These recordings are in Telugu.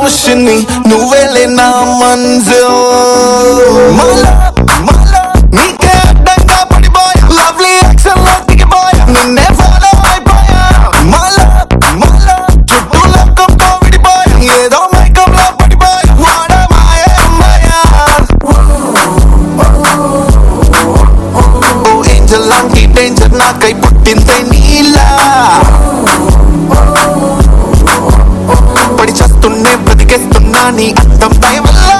రోషిని నువ్వేలే నా మంజిల్ నీకే అడ్డంగా పడిపోయా లవ్లీ యాక్షన్ లో దిగిపోయా నిన్నే ఫాలో అయిపోయా మాలా చుట్టూ లోకంతో విడిపోయా ఏదో మైకంలో పడిపోయా వాడా మాయే అమ్మాయా ఓ ఏంజల్ లాంటి డేంజర్ నాకై పుట్టిందే నీలా పడి చేస్తున్నే బ్రతికేస్తున్నా నీ అందం దయ వల్ల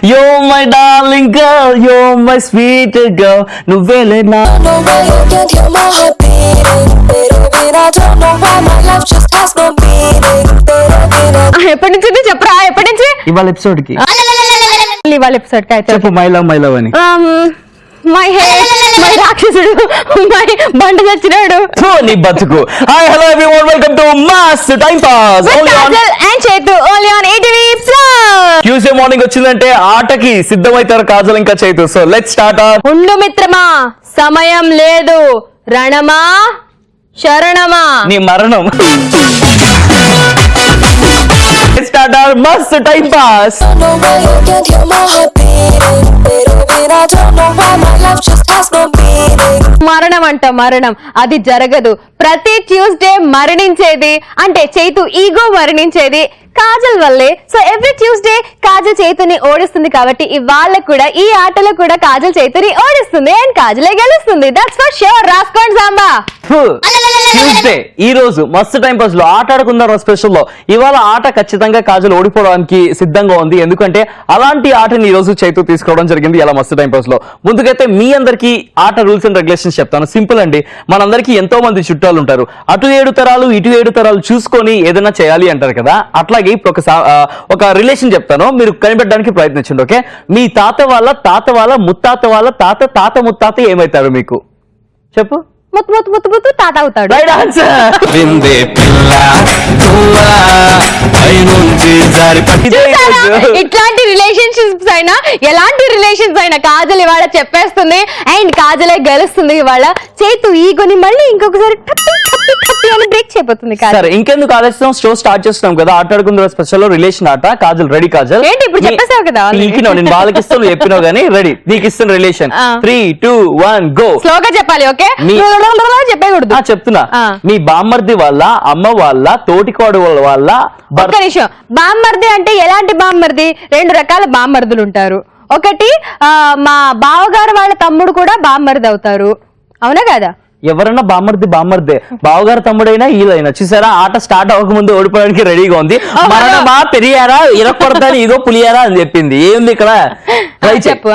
You're my darling girl, you're my sweet girl. నువ్వేలే నా No way you can hear my heart beating. Tere bina don't know why my life just has no meaning. Tere bina. ఎప్పటి నుంచి చెప్పరా ఎప్పటి నుంచి ఇవాళ ఎపిసోడ్ కి ఇవాళ ఎపిసోడ్ కి అయితే చెప్పు మై లవ్ అని మై మై రాక్షసుడు మై బండ చచ్చినాడు నీ బతుకు. Hi hello everyone, welcome to mass time pass Kajal and Chaitu only on ETV plus. Tuesday morning వచ్చిందంటే ఆటకి సిద్ధమైతారు కాజల్ ఇంకా చైతు. So let's start. ఉండు మిత్రమా, సమయం లేదు. రణమా శరణమా నీ మరణం. స్టార్ట్ మస్త్ time pass. No way you can hear my heart beating. Tere bina don't know why my life just has no meaning. మరణం అంట మరణం, అది జరగదు. ప్రతి ట్యూస్డే మరణించేది అంటే చైతు ఈగో మరణించేది కాజల్ వల్లే. సో ఎవ్రీ ట్యూస్డే కాజల్ చైతుని ఓడిస్తుంది కాబట్టి ఇవాళ కూడా ఈ ఆటలో కూడా కాజల్ చైతుని ఓడిస్తుంది అండ్ కాజలే గెలుస్తుంది. That's for sure. రాసుకోండి సాంబా. ట్యూస్డే ఈ రోజు మస్తు టైం పాస్ లో ఆట ఆడుకుందాం స్పెషల్ లో ఇవాళ ఆట ఖచ్చితంగా కాజల్ ఓడిపోవడానికి సిద్ధంగా ఉంది. ఎందుకంటే అలాంటి ఆటని ఈ రోజు చైతు తీసుకోవడం జరిగింది ఇలా మస్తు టైం పాస్ లో. ముందుకైతే మీ అందరికి ఆట రూల్స్ అండ్ రెగ్యులేషన్స్ చెప్తాను. సింపుల్ అండి, మనందరికి ఎంతో మంది చుట్టాలు ఉంటారు. అటు 7 తరాలు ఇటు 7 తరాలు చూసుకొని ఏదైనా చేయాలి అంటారు కదా. అట్లాగే ఇప్పుడు ఒక రిలేషన్ చెప్తాను, మీరు కనిపెట్టడానికి ప్రయత్నించండి. ఓకే, మీ తాత వాళ్ళ ముత్తాత వాళ్ళ తాత ముత్తాత ఏమైతారు మీకు చెప్పు. ముత్తు ముత్తు ముత్తు ముత్తు తాత అవుతాడు. Right answer. విందే పిల్ల నువ్వా పైనుంచి చూసారా? ఇట్లాంటి రిలేషన్షిప్స్ అయినా ఎలాంటి రిలేషన్స్ అయినా కాజల్ ఇవాళ చెప్పేస్తుంది అండ్ కాజలే గెలుస్తుంది. ఇవాళ చేతు ఈగోని మళ్ళీ ఇంకొకసారి బ్రేక్ చేయబోతుంది. సరే ఇంకెందుకు ఆలోచిస్తాం, షో స్టార్ట్ చేస్తున్నాం కదా. ఆట ఆడుకుందాం స్పెషల్ రిలేషన్ ఆట. కాజల్ రెడీ? కాజల్ ఏంటి ఇప్పుడు చెప్పేసావు కదా, నేను వాళ్ళకి ఇస్తాను, నువ్వు చెప్పినావు కానీ రెడీ. నీకు ఇస్తున్న రిలేషన్ 3, 2, 1 గో. స్లోగా చెప్పాలి. ఓకే, చెప్పకూడదు. చెప్తున్నా. మీ బామ్మర్ది వాళ్ళ అమ్మ వాళ్ళ తోటికోడు వాళ్ళ ఒక్క నిమిషం. బామ్మర్ది అంటే ఎలాంటి బామ్మర్ది? 2 రకాల బామ్మర్దులు ఉంటారు. ఒకటి మా బావగారు వాళ్ళ తమ్ముడు కూడా బామ్మర్ది అవుతారు, అవునా కదా? ఎవరన్నా బామ్మర్ది బావగారు తమ్ముడైనా ఈలైనా. చూసారా, ఆట స్టార్ట్ అవ్వకముందు ఓడిపోవడానికి రెడీగా ఉంది. మరణమా పెరియారా ఇరకొడతాని ఇగో పులియారా అని చెప్పింది. ఏముంది ఇక్కడ? చెప్పు.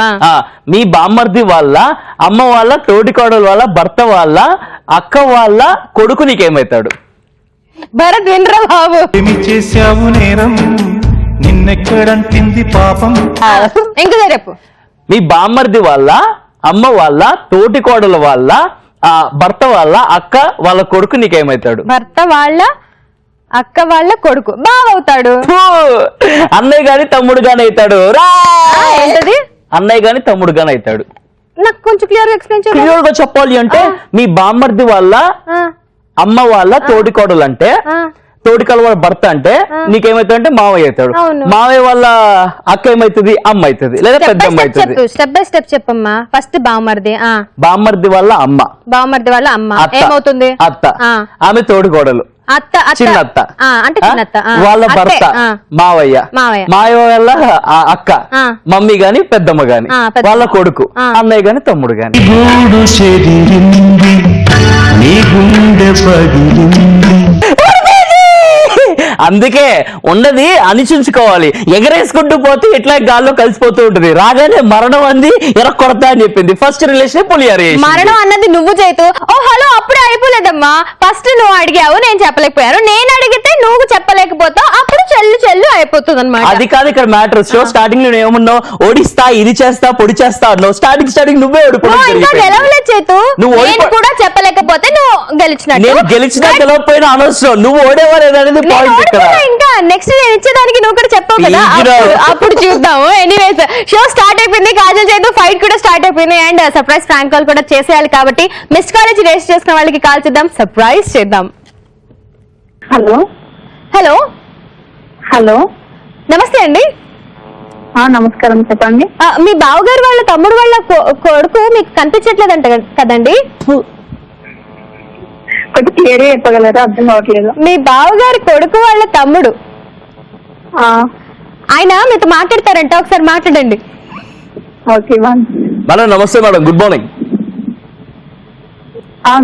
మీ బామ్మర్ది వాళ్ళ అమ్మ వాళ్ళ తోటికోడలు వాళ్ళ భర్త వాళ్ళ అక్క వాళ్ళ కొడుకు నీకేమైతాడు? భరత్ వినరా బాబు. చేశావు నేరం నిన్నెక్కడంటింది పాపం. ఇంకోసారి చెప్పు. మీ బామ్మర్ది వాళ్ళ అమ్మ వాళ్ళ తోటికోడల వాళ్ళ భర్త వాళ్ళ అక్క వాళ్ళ కొడుకు నీకేమైతాడు? భర్త వాళ్ళ అక్క వాళ్ళ కొడుకు బావ అవుతాడు. అన్నయ్య గాని తమ్ముడు గాని అవుతాడు. ఏంటది? అన్నయ్య గాని తమ్ముడు గాని అవుతాడు. నాకు కొంచెం క్లియర్ గా ఎక్స్ప్లెయిన్ చేయండి. క్లియర్ గా చెప్పాలి అంటే మీ బామ్మర్ది వాళ్ళ అమ్మ వాళ్ళ తోటికోడలు అంటే తోటికోడల వాళ్ళ భర్త అంటే నీకేమైతాడు అంటే మావయ్య అవుతాడు. మావయ్య వాళ్ళ అక్క ఏమైతుంది? అమ్మ అవుతుంది లేదా పెద్దమ్మ అవుతుంది. స్టెప్ బై స్టెప్ చెప్పమ్మా. ఫస్ట్ బామ్మర్ది వాళ్ళ అమ్మ. బామ్మర్ది వాళ్ళ అమ్మ ఏమవుతుంది? అత్త. ఆమె తోటికోడలు చిన్నత్త అంటే చిన్నత్త. వాళ్ళ భర్త మావయ్య. మావయ్య వాళ్ళ అక్క మమ్మీ గాని పెద్దమ్మ గాని వాళ్ళ కొడుకు అన్నయ్య గాని తమ్ముడు గాని. అందుకే ఉన్నది అనిచుంచుకోవాలి. ఎగరేసుకుంటూ పోతే ఇట్లా గాల్లో కలిసిపోతూ ఉంటుంది. రాగానే మరణం అంది ఎరకొడతా అని చెప్పింది. ఫస్ట్ రిలేషన్ పులియారు. మరణం అన్నది నువ్వు చేతు. ఓ హలో, అప్పుడే అయిపోలేదమ్మా. ఫస్ట్ నువ్వు అడిగావు, నేను చెప్పలేకపోయాను. నేను అడిగితే నువ్వు చెప్పలేకపోతావు, అప్పుడు చెల్లు అయిపోతుంది అనమాట. అది కాదు ఇక్కడ మ్యాటర్. షో స్టార్టింగ్ లో ఏమున్నావు? ఓడిస్తా, ఇది చేస్తా, పొడి చేస్తా అన్నావు. స్టార్టింగ్ నువ్వే ఓడిపోయావు. చేతు. నేను కూడా చెప్పలేకపోయాను. ఓడిపోతే నువ్వు గెలిచినట్టు. నేను గెలిచినా గెలవకపోయినా అనవసరం, నువ్వు ఓడేవారు అనేది నేను పాయింట్ ఇక్కడ. ఓడిపోయినా ఇంకా నెక్స్ట్ నేను ఇచ్చేదానికి నువ్వు కూడా చెప్పావు కదా, అప్పుడు చూద్దాము. ఎనీవేస్ షో స్టార్ట్ అయిపోయింది, కాజల్ చేతు ఫైట్ కూడా స్టార్ట్ అయిపోయింది అండ్ సర్ప్రైజ్ ప్రాంక్ కాల్ కూడా చేసేయాలి కాబట్టి మిస్డ్ కాల్ ఇచ్చి రేస్ చేసుకున్న వాళ్ళకి కాల్ చేద్దాం, సర్ప్రైజ్ చేద్దాం. హలో హలో హలో నమస్తే అండి. నమస్కారం, చెప్పండి. మీ బావగారు వాళ్ళ తమ్ముడు వాళ్ళ కొడుకు మీకు కనిపించట్లేదంట కదండి? కొంచెం క్లియర్ చెప్పగలరా? అర్థం కావట్లేదు. మీ బావగారి కొడుకు వాళ్ళ తమ్ముడు ఆయన మీతో మాట్లాడతారంట, ఒకసారి మాట్లాడండి. ఓకే మేడం నమస్తే madam, good morning.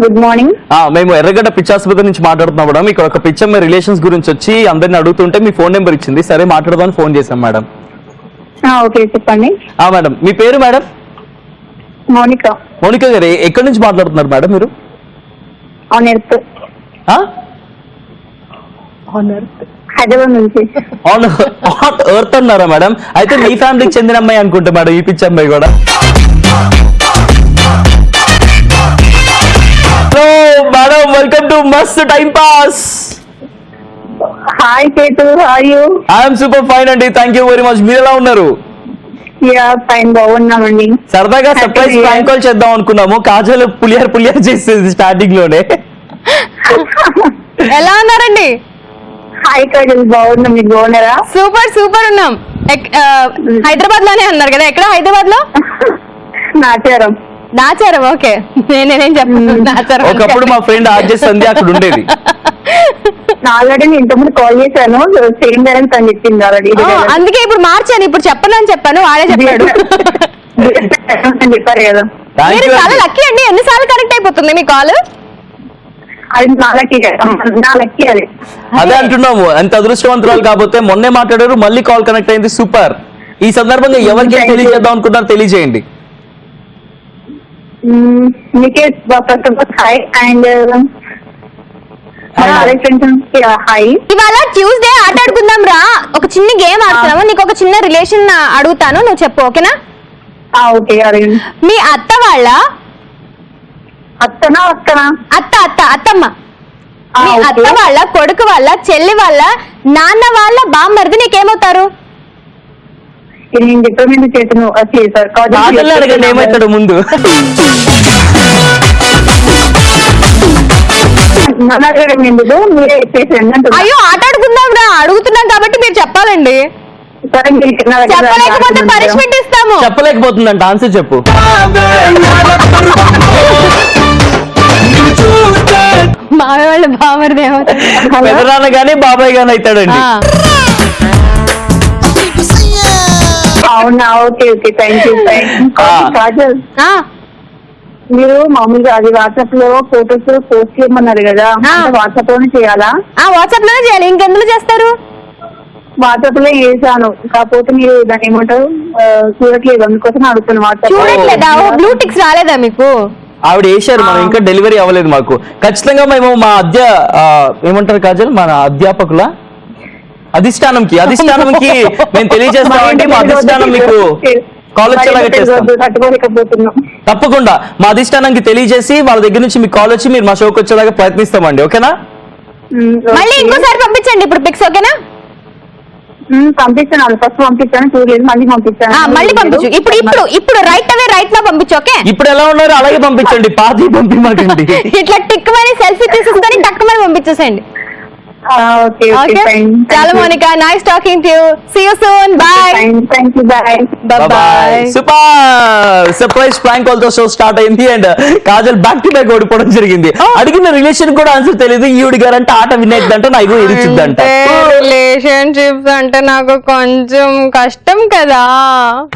Good morning. మేము ఎర్రగడ్డ పిచ్చాసుపత్రి నుంచి మాట్లాడుతున్నాం మేడం. ఇక్కడ ఒక పిచ్చమ్మ రిలేషన్స్ గురించి వచ్చి అందరిని అడుగుతుంటే మీ ఫోన్ నెంబర్ ఇచ్చింది, సరే మాట్లాడదామని ఫోన్ చేశాం మేడం. ఓకే చెప్పండి. మేడం మీ పేరు మేడం? మౌనిక. మౌనిక గారు ఎక్కడి నుంచి మాట్లాడుతున్నారు మేడం మీరు? హైదరాబాద్ నుంచి. ఎర్త్ అన్నారా మేడం? అయితే మీ ఫ్యామిలీకి చెందిన అమ్మాయి అనుకుంటా మేడం ఈ పిచ్చి అమ్మాయి కూడా. Madam welcome to Mast time pass. Hi Ketu, how are you? I'm super fine అండి, థ్యాంక్ యూ వెరీ మచ్. మీరు ఎలా ఉన్నారు? యా ఫైన్, బాగున్నామండి. సరదాగా సర్ప్రైజ్ ప్రాంక్ కాల్ చేద్దాం అనుకున్నాము, కాజల్ పులియర్ చేసేది స్టార్టింగ్ లోనే. ఎలా ఉన్నారండి? హాయ్ కాజల్, బాగున్నాం, మీరు బాగున్నారా? సూపర్ సూపర్ ఉన్నాం. హైదరాబాద్ లోనే ఉన్నారు కదా? ఎక్కడ హైదరాబాద్ లో? నాచారం. నాచారం, ఓకే. నేనేం చెప్పను, నాచారం. ఒకప్పుడు మా ఫ్రెండ్ ఆర్జే సంధ్య అక్కడ ఉండేది. ఆల్రెడీ నేను ఇంతకుముందు కాల్ చేశాను, సేమ్ డైరెక్ట్ అని చెప్పింది ఆల్రెడీ. అందుకే ఇప్పుడు మార్చాను, ఇప్పుడు చెప్పను అని చెప్పాను, వాడే చెప్పాడు. చెప్పారు కదా. మీరు చాలా లక్కీ అండి, ఎన్నిసార్లు కనెక్ట్ అయిపోతుంది మీ కాల్? అది నా లక్కీ అది. అదే అంటున్నాము, ఎంత అదృష్టవంతురాలు కాకపోతే మొన్నే మాట్లాడారు, మళ్ళీ కాల్ కనెక్ట్ అయింది, సూపర్. ఈ సందర్భంగా ఎవరికి తెలియజేద్దాం అనుకుంటారో తెలియజేయండి. మీకే first of all hi and hi. ఇవాళ ట్యూస్డే ఆట ఆడుకుందాం రా, ఒక చిన్న గేమ్ ఆడుతున్నాము. నీకు ఒక చిన్న రిలేషన్ అడుగుతాను, నువ్వు చెప్పు, ఓకేనా? ఓకే అడగండి. మీ అత్త వాళ్ళ అత్తనా అత్తమ్మ, మీ అత్త వాళ్ళ కొడుకు వాళ్ళ చెల్లి వాళ్ళ నాన్న వాళ్ళ బామ్మర్ది నీకేమవుతారు? నేను డిప్లొమెంట్ చేసాను. అడగండి ఏమవుతాడు ముందు. అయ్యో ఆట ఆడుకుందాం రా, అడుగుతున్నాం కాబట్టి మీరు చెప్పాలండి. చెప్పలేకపోతే పనిష్మెంట్ ఇస్తాము. చెప్పలేకపోతుందంట, ఆన్సర్ చెప్పు. మామయ్య వాళ్ళ బామ్మర్ది ఏమవుతారు? పెదనాన్న గానీ బాబాయ్ గానీ అవుతాడండి. అవునా, okay okay, thank you. Kajal, మీరు మామూలుగా అది వాట్సాప్ లో ఫోటోస్ పోస్ట్ చేయమన్నారు కదా, వాట్సాప్ లోనే చేయాలా? వాట్సాప్ లోనే చేయాలి, ఇంకెందులో చేస్తారు? వాట్సాప్ లో చేశాను, కాకపోతే మీరు దాన్ని ఏమంటారు చూడట్లేదు, అందుకోసం అడుగుతాను. వాట్సాప్ చూడట్లేదా? బ్లూ టిక్స్ రాలేదా మీకు? ఆవిడ వేసారు, మనం ఇంకా డెలివరీ అవ్వలేదు మాకు. ఖచ్చితంగా మేము మా ఏమంటారు కాజల్, మన అధ్యాపకుల అధిష్టానంకి మేము తెలియజేస్తామండి. మా అధిష్టానం మీకు కాల్ వచ్చేలాగా చేస్తాం. తప్పకుండా మా అధిష్టానానికి తెలియజేసి వాళ్ళ దగ్గర నుంచి మీకు కాల్ వచ్చి మీరు మా షోకి వచ్చేలాగా ప్రయత్నిస్తామండి, ఓకేనా? మళ్ళీ ఇంకోసారి పంపించండి ఇప్పుడు పిక్స్, ఓకేనా? పంపిస్తాను, ఫస్ట్ పంపించాను, చూడలేదు, మళ్ళీ పంపించాను. మళ్ళీ పంపించు, ఇప్పుడు రైట్ అవే రైట్ నా పంపించు, ఓకే? ఇప్పుడు ఎలా ఉన్నారు అలాగే పంపించండి, పాతి పంపించండి. ఇట్లా టిక్ మని సెల్ఫీ తీసేసుకొని టక్ మని పంపించేసేయండి. చాలా Monika, nice talking to you. See you soon, bye. Thank you, bye bye. Super surprise prank call తో షో స్టార్ట్ అయింది and Kajal back to back ఓడిపోవడం జరిగింది. అడిగిన రిలేషన్ కూడా ఆన్సర్ తెలియదు, ఈవిడి గారు అంటే ఆట వినేద్దంట, నాకు ఎదురుచుద్దంట. రిలేషన్షిప్స్ అంటే నాకు కొంచెం కష్టం కదా.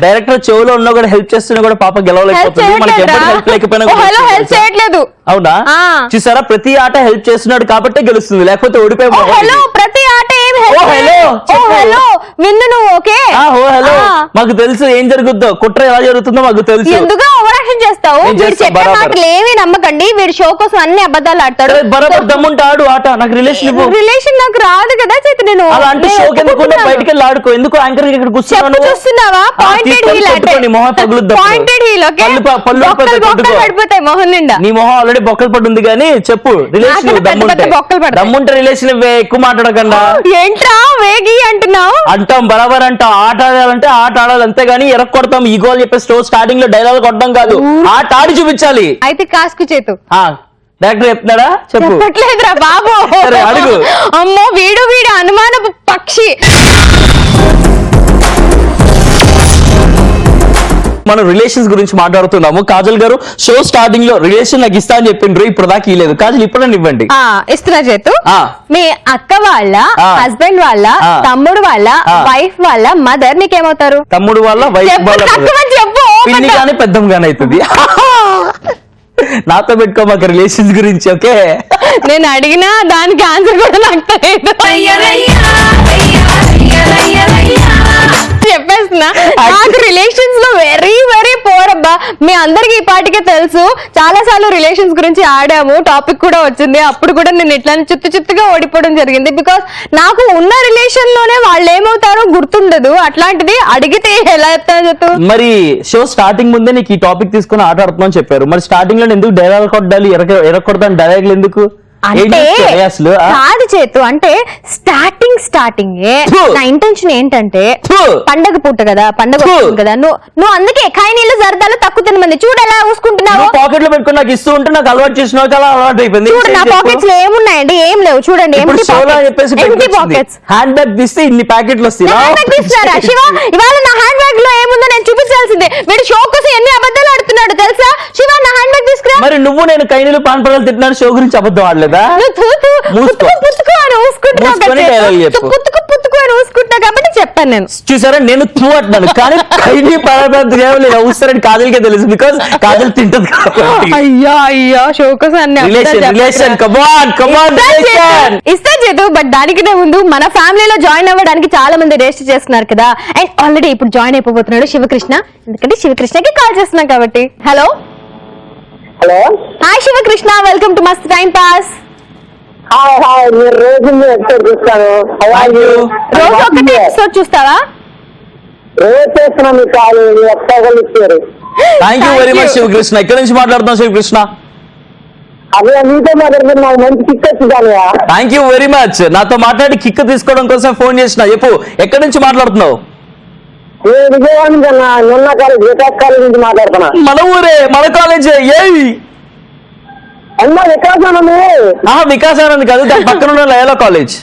డైరెక్టర్ చెవులో ఉన్నా కూడా హెల్ప్ చేస్తున్నా కూడా పాప గెలవలేకపోతుంది. మనకి ఎవరు హెల్ప్ లేకపోయినా హెల్ప్ చేయట్లేదు. అవునా? చూసారా, ప్రతి ఆట హెల్ప్ చేస్తున్నాడు కాబట్టి గెలుస్తుంది, లేకపోతే ఓడిపోయి హలో ప్రతి ఆట ఏం ఓ హలో హలో విన్ను నువ్వు ఓకే ఓ హలో మాకు తెలుసు ఏం జరుగుద్దో కుట్ర ఎలా జరుగుతుందో మాకు తెలుసు. ఎందుకు ఓవరాక్షన్ చేస్తావు? నేను వీడు చేస్తా, చెప్పే బరాబర్. మాటలు ఏమి నమ్మకండి. వీడు షో కోసం అన్ని అబద్ధాలు ఆడతాడు. బరాబర్ దమ్ముంటే ఆడు ఆట. నాకు రిలేషన్ ఇవ్వు. రిలేషన్ నాకు రాదు కదా చేతి. నేను అలా అంటే షోకి ఎందుకు బయటికి వెళ్ళి ఆడుకో. ఎందుకు యాంకర్ ఇక్కడ కూర్చున్నాను? చూస్తున్నావా పాయింటెడ్ హీల్ అంటే మొహం పగులుద్దా? పాయింటెడ్ హీల్ ఓకే పళ్ళు పడిపోతాయి మొహం నిండా. నీ మొహం ఆల్రెడీ బొక్కలు పడుంది కానీ చెప్పు రిలేషన్ దమ్ముంటే రిలేషన్ ఇవ్వే. ఎక్కువ మాట్లాడకుండా ఏంట్రా వేగి అంటున్నావు? అంటాం బరాబర్ అంటాం. ఆట ఆడాలంటే ఆట ఆడాలి అంతేగాని ఎరక్కొడతాం ఈగో అని చెప్పి స్టోర్ స్టార్టింగ్ లో డైలాగ్ కొట్టడం కాదు. ఆట ఆడి చూపించాలి. అయితే కాస్కు చేతు డైరెక్టర్ చెప్తున్నాడా? చెప్పు. చెప్పట్లేదురా బాబు. సరే అడుగు. అమ్మో వీడు అనుమానపు పక్షి. మనం రిలేషన్స్ గురించి మాట్లాడుతున్నాము. కాజల్ గారు షో స్టార్టింగ్ లో రిలేషన్ నాకు ఇస్తా అని చెప్పిండ్రు. ఇప్పుడు దాకా ఇవ్వలేదు. కాజల్ ఇప్పుడని ఇవ్వండి. ఇస్తున్నా చేతు. ఆ. మీ అక్క వాళ్ళ హస్బెండ్ వాళ్ళ తమ్ముడు వాళ్ళ వైఫ్ వాళ్ళ మదర్ నీకేమవుతారు? తమ్ముడు వాళ్ళ వైఫ్ వాళ్ళ చెప్పు. పిన్ని కానీ పెద్దం కానీ అవుతుంది. నాతో పెట్టుకో మాకు రిలేషన్స్ గురించి. ఓకే నేను అడిగినా దానికి ఆన్సర్ కూడా నాకు తెలియదు. చెప్పేస్తున్నా నాకు రిలేషన్స్ లో వెరీ వెరీ పోర్ అబ్బా. మీ అందరికి ఈ పాటికే తెలుసు. చాలా సార్లు రిలేషన్స్ గురించి ఆడాము. టాపిక్ కూడా వచ్చింది. అప్పుడు కూడా నేను ఇట్లానే చిత్తుగా ఓడిపోవడం జరిగింది. బికాస్ నాకు ఉన్న రిలేషన్ లోనే వాళ్ళు ఏమవుతారో గుర్తుండదు. అట్లాంటిది అడిగితే ఎలా చెప్తాను చెప్పు. మరి షో స్టార్టింగ్ ముందే నీకు ఈ టాపిక్ తీసుకుని ఆట ఆడుతున్నావు చెప్పారు. మరి స్టార్టింగ్ లో ఎందుకు డైలాగ్ కొట్టాలి? ఎరకొడతాను డైలాగులు ఎందుకు? అంటే కాదు చేతు. అంటే స్టార్టింగ్ నా ఇంటెన్షన్ ఏంటంటే పండగ పూట కదా, పండగ వస్తుంది కదా, నువ్వు అందుకే ఖైనీలు జరదాలు తక్కువ తినమంది. చూడు ఎలా చూసుకుంటున్నావు. పాకెట్ లో పెట్టుకుని నాకు ఇస్తూ ఉంటే నాకు అలవాటు చేసినావు కదా, అలవాటు అయిపోయింది. చూడు నా పాకెట్స్ లో ఏమున్నాయండి? ఏం లేవు. చూడండి ఎంటీ పాకెట్స్. హ్యాండ్ బ్యాగ్ తీస్తే ఇన్ని ప్యాకెట్లు వస్తాయి. శివ ఇవాళ నా హ్యాండ్ బ్యాగ్ లో ఏముందో నేను చూపించాల్సిందే. వీడు షో కోసం ఎన్ని అబద్ధాలు ఆడుతున్నాడు తెలుసా? శివ నా హ్యాండ్ బ్యాగ్ తీసుకురా. మరి నువ్వు నేను కైనీలు పాన్ పదాలు తిట్టినాను షో గురించి అబద్ధం ఆడలేదు. కాబట్టి చెప్పాను నేను. చూసారా నేను తూ అంటున్నాను కానీ ఖైనీ పదార్థాలు అవసరం కాజల్కే తెలుసు. బికాస్ కాజల్ తింటది కాబట్టి. అయ్యా షో కోసం ఇస్తా చేదు. బట్ దానికనే ముందు మన ఫ్యామిలీలో జాయిన్ అవ్వడానికి చాలా మంది రిజిస్టర్ చేస్తున్నారు కదా. అండ్ ఆల్రెడీ ఇప్పుడు జాయిన్ అయిపోతున్నాడు శివకృష్ణ. ఎందుకంటే శివకృష్ణకి కాల్ చేస్తున్నాం కాబట్టి. Hello hi Shivakrishna, welcome to Mast time pass. రోజు ఒకటే ఎపిసోడ్ చూస్తావా? రోజు చేస్తున్నాం. మీకు కాదు ఇచ్చారు. Thank you very much Shivakrishna. ఎక్కడి నుంచి మాట్లాడుతున్నాం శివకృష్ణ? అదే మీతో మాట్లాడుతున్నా. నాకు మంచి కిక్ వచ్చింది. Thank you very much. నాతో మాట్లాడి కిక్ తీసుకోవడం కోసం ఫోన్ చేసిన. చెప్పు ఎక్కడి నుంచి మాట్లాడుతున్నావు? విజయవాడ నుంచి అన్న. నిన్న కాలేజ్ వికాస్ కాలేజ్ నుంచి మాట్లాడుతున్నా. మన ఊరే మన కాలేజే. ఏవి అన్నా వికాసానంది? వికాసానంద్ కాదు, దాని పక్కన ఉన్న లయలా కాలేజ్.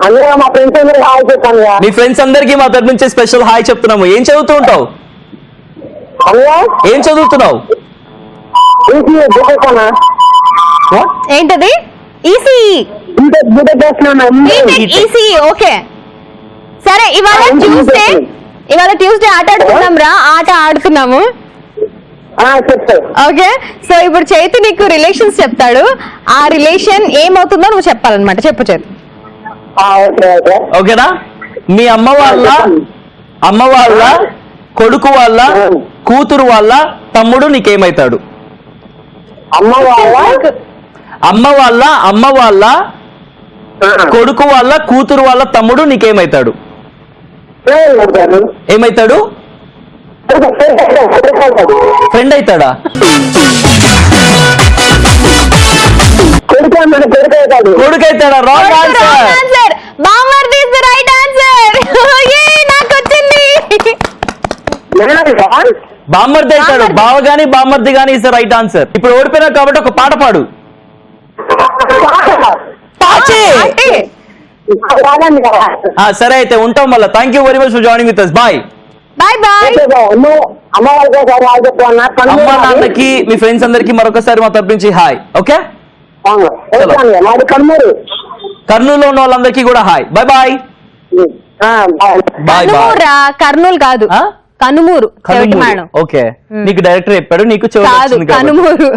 అందులో మా ఫ్రెండ్స్ అందరికి హాయ్ చెప్పాను. మీ ఫ్రెండ్స్ అందరికి మా తరపు నుంచి స్పెషల్ హాయ్ చెప్తున్నాము. ఏం చదువుతూ ఉంటావు? ఏం చదువుతున్నావు? ఏంటది? ఈసీఈ. ఓకే సరే. ఇవాళ ట్యూస్డే ఆట ఆడుతున్నాం రా. ఆట ఆడుతున్నాము. ఓకే సో ఇప్పుడు చైతు నీకు రిలేషన్స్ చెప్తాడు. ఆ రిలేషన్ ఏమవుతుందో నువ్వు చెప్పాలన్నమాట. చెప్పు చైతు. ఓకేనా? మీ అమ్మ వాళ్ళ కొడుకు వాళ్ళ కూతురు వాళ్ళ తమ్ముడు నీకేమైతాడు? అమ్మ వాళ్ళ కొడుకు వాళ్ళ కూతురు వాళ్ళ తమ్ముడు నీకేమైతాడు? ఏమైతాడు? ఫ్రెండ్ అవుతాడా? కొడుకు అవుతాడా? Wrong answer. బామర్ది ఇస్ ది రైట్ ఆన్సర్. నాకు వచ్చింది. బామర్ది అవుతాడు. బావ గాని బామర్ది గాని ఇస్ ది రైట్ ఆన్సర్. ఇప్పుడు ఓడిపోయినా కాబట్టి ఒక పాట పాడు. సరే అయితే ఉంటాం మళ్ళీ. Thank you very much for joining with us. Bye bye. అమ్మ నాన్నకి మీ ఫ్రెండ్స్ అందరికి మరొకసారి మా తరపు నుంచి హాయ్. ఓకే కర్నూలు ఉన్న వాళ్ళందరికీ కూడా హాయ్. Bye bye. కర్నూలు కాదు కనుమూరు. ఓకే నీకు డైరెక్టర్ చెప్పాడు. నీకు కనుమూరు.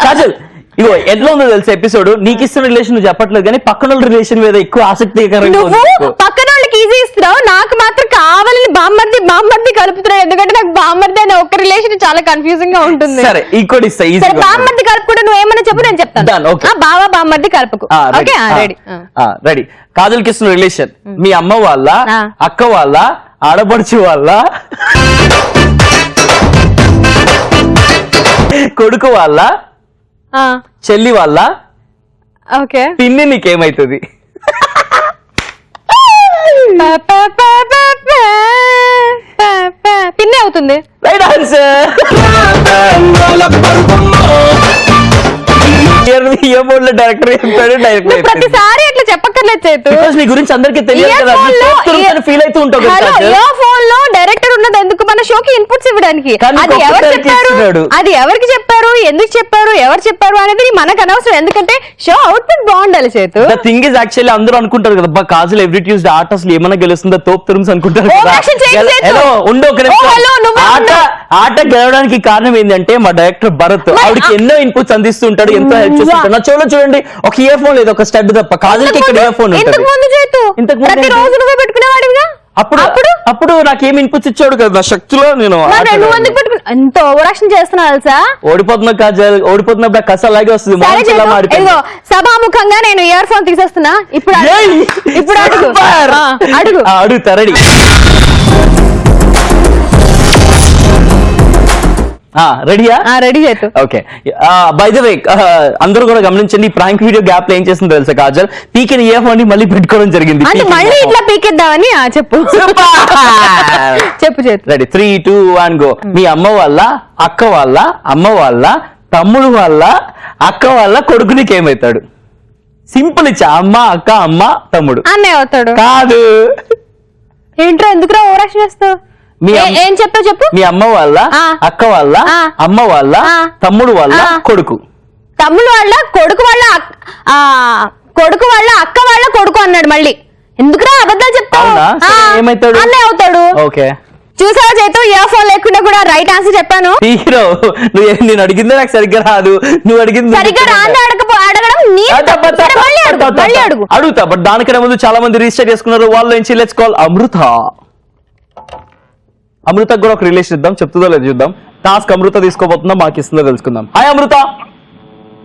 కాజల్ ఇగో ఎట్లా ఉందో తెలుసా ఎపిసోడ్, నీకు ఇస్తున్న రిలేషన్ నువ్వు చెప్పట్లేదు కానీ పక్కన రిలేషన్ మీద ఎక్కువ ఆసక్తికరంగా ఉంది నువ్వు నీకు. పక్కన వాళ్ళకి ఈజీ ఇస్తున్నావు, నాకు మాత్రం కావాలని బామ్మర్ది కలుపుతున్నాడు. ఎందుకంటే నాకు బామ్మర్ది అనే ఒక రిలేషన్ చాలా కన్ఫ్యూజింగ్ గా ఉంటుంది. సరే ఇంకోటి ఇస్తా ఈజీ. సరే బామ్మర్ది కలుపుకుంటే నువ్వు ఏమన్నా చెప్పు, నేను Done, చెప్తాను. okay. బావా బామ్మర్ది కలుపుకు. Okay ready. రెడీ. కాజల్కి ఇస్తున్న రిలేషన్ మీ అమ్మ వాళ్ళ, అక్క వాళ్ళ, ఆడపడుచు వాళ్ళ, కొడుకు వాళ్ళ, చెల్లి వాళ్ళ, ఓకే పిన్ని నీకేమైతుంది? పిన్ని అవుతుంది. Right answer. డైరెక్టర్ చెప్పాడు, డైరెక్టర్ ప్రతిసారి అట్లా చెప్పక్కర్లేదు చేతు. నీ గురించి అందరికీ తెలియదు కదా, ఫీల్ అవుతూ ఉంటావు కదా. ఇయర్ ఫోన్ లో డైరెక్టర్ ఉన్నది ఎందుకు, మన షోకి ఇన్పుట్స్ ఇవ్వడానికి. అది ఎవరు చెప్పారు, అది ఎవరికి చెప్పారు, ఎందుకు చెప్పారు, ఎవరు చెప్పారు అనేది మనకు అనవసరం. ఎందుకంటే షో అవుట్పుట్ బాగుండాలి చేతు. ద థింగ్ ఇస్ యాక్చువల్లీ అందరూ అనుకుంటారు కదా బా కాజల్ ఎవ్రీ ట్యూస్డే ఆట అసలు ఏమైనా గెలుస్తుందో తోపు తురుమ్స్ అనుకుంటారు కదా. ఉండు ఒక ఆట గెలవడానికి కారణం ఏంటంటే మా డైరెక్టర్ భరత్ ఆవిడకి ఎన్నో ఇన్పుట్స్ అందిస్తూ ఉంటాడు, ఎంతో హెల్ప్ చేస్తుంటాడు. నా చెవులో చూడండి ఒక ఇయర్ ఫోన్ లేదు, ఒక స్టడ్ తప్ప. కాజల్కి ఇక్కడ ఇయర్ ఫోన్ ఉంటుంది. అప్పుడు నాకేం ఇన్పుట్స్ ఇచ్చాడు కదా నా శక్తిలో. నేను ఎంత ఓవరాక్షన్ చేస్తున్నా తెలుసా. ఓడిపోతున్నా కాజల్, ఓడిపోతున్నప్పుడు కస అలాగే వస్తుంది. సభాముఖంగా నేను ఇయర్ ఫోన్ తీసేస్తున్నా. ఇప్పుడు అడుగుతా. రెడీ రెడీయా? రెడీ చేతు. ఓకే బై ద వే అందరూ కూడా గమనించండి, ఈ ప్రాంక్ వీడియో గ్యాప్ లో ఏం చేస్తుందో తెలుసా కాజల్, పీకిన ఇయర్ ఫోన్ మళ్ళీ పెట్టుకోవడం జరిగింది. మళ్ళీ ఇట్లా పీకేద్దామని. చెప్పు చెప్పు చేతు. Ready 3, 2, 1 go. మీ అమ్మ వాళ్ళ, అక్క వాళ్ళ, అమ్మ వాళ్ళ, తమ్ముడు వాళ్ళ, అక్క వాళ్ళ కొడుకు నీకు ఏమవుతాడు? సింపుల్ ఇచ్చా, అమ్మ అక్క అమ్మ తమ్ముడు. అన్నయ్య అవుతాడు. కాదు. ఏంట్రా ఎందుకురా ఓవరాక్షన్ చేస్తావు? ఏం చెప్పావు చెప్పు. మీ అమ్మ వాళ్ళ, అక్క వాళ్ళ, అమ్మ వాళ్ళ, తమ్ముడు వాళ్ళ కొడుకు. తమ్ముడు వాళ్ళ కొడుకు వాళ్ళ కొడుకు వాళ్ళ అక్క వాళ్ళ కొడుకు అన్నాడు. మళ్ళీ ఎందుకురా అబద్ధాలు చెప్తావు? ఏమైతాడు? అన్నయ్య అవుతాడు. ఓకే చూసావా చేతు, ఇయర్ ఫోన్ లేకుండా కూడా రైట్ ఆన్సర్ చెప్పాను. హీరో నేను అడిగిందే నాకు సరిగ్గా రాదు, నువ్వు అడిగింది సరిగ్గా రాదు అడగడం అడుగుతా. బట్ దానికన్నా ముందు చాలా మంది రిజిస్టర్ చేసుకున్నారు. వాళ్ళ నుంచి లెట్స్ కాల్ అమృత. అమృతకు కూడా ఒక రిలేషన్ ఇద్దాం, చెప్తుందో లేదు చూద్దాం. టాస్క్ అమృత తీసుకోబోతుందా మాకు ఇస్తుందో తెలుసుకుందాం. Hi Amrutha.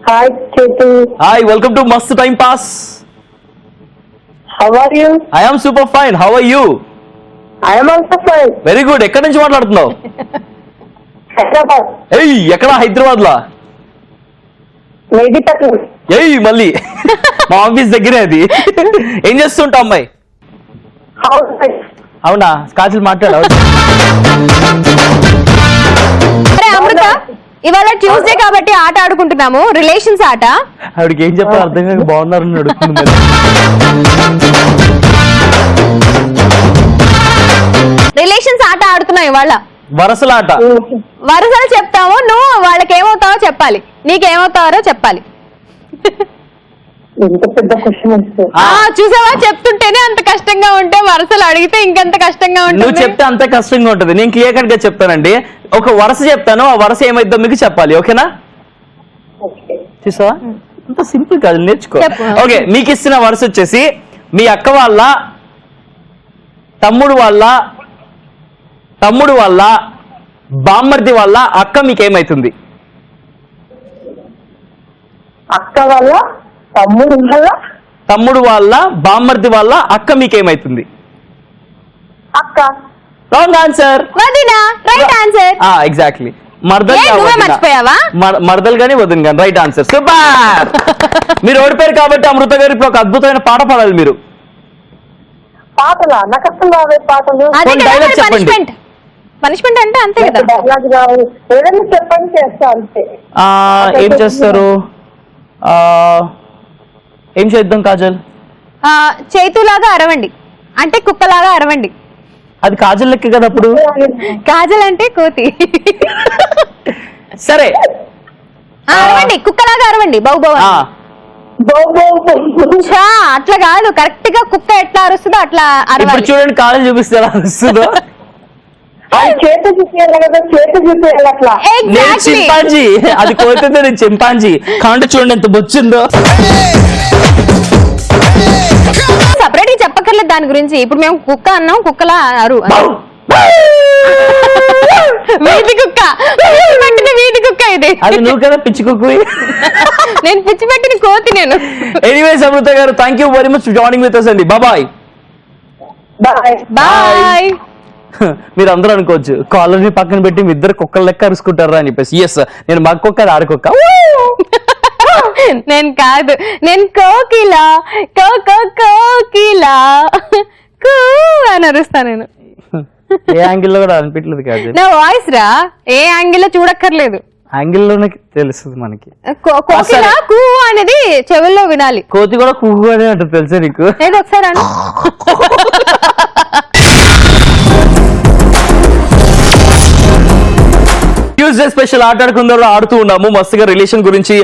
Hi Chetu. Hi, welcome to Mast time pass. How are you? I am super fine. How are you? I am also fine. Very good. ఎక్కడి నుంచి మాట్లాడుతున్నావు? హైదరాబాద్. ఏయ్ ఎక్కడ? హైదరాబాద్ లా? మెహదీపట్నం. ఏయ్ మళ్ళీ మా ఆఫీస్ దగ్గరే అది. ఏం చేస్తుంటావు అమ్మాయి? అవునా? కాజల్ మాట్లాడవు. అమృత, ఇవాళ ట్యూస్డే కాబట్టి ఆట ఆడుకుంటున్నాము, రిలేషన్స్ ఆట. ఆవిడకి ఏం చెప్పాలి అర్థం కాక బాగున్నారని అడుగుతుంది. రిలేషన్స్ ఆట ఆడుతున్నాం ఇవాళ. వరసలాట. వరసలు చెప్తాము, నువ్వు వాళ్ళకి ఏమవుతావో చెప్పాలి, నీకేమవుతావో చెప్పాలి. చూసావా, చెప్తుంటేనే అంత కష్టంగా ఉంటే వరుసలు అడిగితే ఇంకెంత కష్టంగా ఉంటుంది. నువ్వు చెప్తే అంత కష్టంగా ఉంటుంది. నేను క్లియర్ కట్ గా చెప్తానండి. ఒక వరుస చెప్తాను, ఆ వరుస ఏమైద్దో మీకు చెప్పాలి. ఓకేనా? చూసావా, అంత సింపుల్ కాదు, నేర్చుకో. ఓకే, మీకు ఇస్తున్న వరుస వచ్చేసి మీ అక్క వాళ్ళ, తమ్ముడు వాళ్ళ, బామ్మర్ది వాళ్ళ అక్క మీకేమైతుంది? అక్క వాళ్ళ, తమ్ముడు వాళ్ళ, బామ్మర్ది వాళ్ళ అక్క మీకేమైతుంది? అక్క. Wrong answer. వదినా. Right answer. ఎగ్జాక్ట్లీ. మర్దలు గాని వదిన గాని. Right answer. సూపర్. మీరు ఓడిపోయారు కాబట్టి అమృత గారు ఇప్పుడు ఒక అద్భుతమైన పాట పాడాలి. మీరు పాటలా? నాకు అసలు రావే పాటలు. డైలాగ్ చెప్పండి. పనిష్మెంట్ అంటే అంతే కదా. ఏదైనా చెప్పండి, చేస్తా అంతే. ఏం చేస్తారు? ఏం చేద్దాం కాజల్? చేతులాగా అరవండి అంటే కుక్కలాగా అరవండి. అది కాజల్ లెక్క కదా అప్పుడు. కాజల్ అంటే కోతి. సరే అరవండి, కుక్కలాగా అరవండి. అట్లా కాదు, కరెక్ట్ గా కుక్క ఎట్లా అరుస్తుందో అట్లా అరవాలి. చూడండి, కాజల్ చూపిస్తే అరుస్తుందో. చేత చూసేయాలి కదా, చేత చూసేయాలి అట్లా. నేను ఎగ్జాక్ట్లీ చింపాంజీ, అది కోరుతుంటే నేను చింపాంజీ. కాంటే చూడండి ఎంత బొచ్చిందో. సపరేట్ గా చెప్పక్కర్లేదు దాని గురించి. ఇప్పుడు మేము కుక్క అన్నాం, కుక్కలా అరు వీటి కుక్క, పిచ్చి పెట్టిన వీటి కుక్క ఇది. అది నువ్వు కదా పిచ్చి కుక్కు. నేను పిచ్చి పెట్టిన కోతి నేను. ఎనీవేస్ అమృత గారు, thank you very much joining with us అండి. బాయ్. బాయ్. మీరు అందరూ అనుకోవచ్చు కాలనీ పక్కన పెట్టి మీ ఇద్దరు కుక్కల లెక్క అరుచుకుంటారా అని చెప్పేసి. ఎస్, నేను మగ కుక్క, అది ఆడకుక్క. నేను కాదు, నేను కోకిలా కోకిలా కూ అని అరుస్తా నేను. ఏ యాంగిల్లో కూడా అనిపించలేదు కాదు. నా వాయిస్ రా ఏ యాంగిల్ లో చూడక్కర్లేదు, యాంగిల్లోనే తెలుస్తుంది మనకి. కోకిలా కూ అనేది చెవుల్లో వినాలి. కోతి కూడా కుక్కు అనే అంటుంది తెలుసా నీకు? ఏదో ఒకసారి అను. ట్యూస్డే స్పెషల్ ఆట ఆడుకుందాం ఆడుతూ ఉన్నాము. మస్తుగా రిలేషన్ గురించి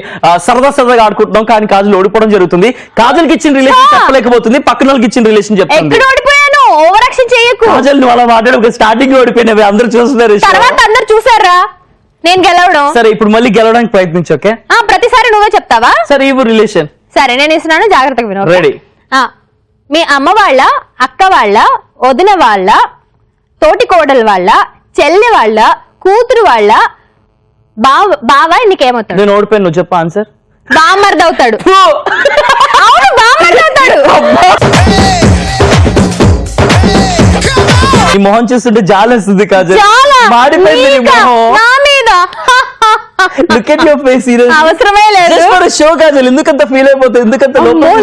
సరదాగా ఆడుకుంటున్నాం. కానీ కాజల్ ఓడిపోవడం జరుగుతుంది. కాజల్ కి ఇచ్చిన రిలేషన్ చెప్పలేకపోతుంది, పక్కన వాళ్ళకి ఇచ్చిన రిలేషన్ చెప్తుంది. ఎక్కడ ఓడిపోయాను, ఓవర్ యాక్షన్ చేయకు. కాజల్ నువ్వు అలా మాట్లాడు, స్టార్టింగ్ ఓడిపోయినవి అందరూ చూస్తున్నారు. తర్వాత అందరు చూసారా నేను గెలవడం? సరే ఇప్పుడు మళ్ళీ గెలవడానికి ప్రయత్నించు. ఓకే, ప్రతిసారి నువ్వే చెప్తావా? సరే ఇవ్వు రిలేషన్. సరే నేను ఇస్తున్నాను, జాగ్రత్తగా విను. రెడీ. మీ అమ్మ వాళ్ళ, అక్క వాళ్ళ, వదిన వాళ్ళ, తోటి కోడలు వాళ్ళ, చెల్లి వాళ్ళ, కూతురు వాళ్ళ బావ నీకేమవుతాడు? నేను ఓడిపోయాను, నువ్వు చెప్పు ఆన్సర్. బామ్మర్ది అవుతాడు. అవును, బామ్మర్ది అవుతాడు. ఈ మొహం చూస్తుంటే జాలేస్తుంది కాజల్. చాలా మాడిపోయింది నీ మొహం. నా మీద. Look at your face, seriously. అవసరమే లేదు. Just for a show Kajal, ఎందుకంత ఫీల్ అయిపోతావు, ఎందుకంత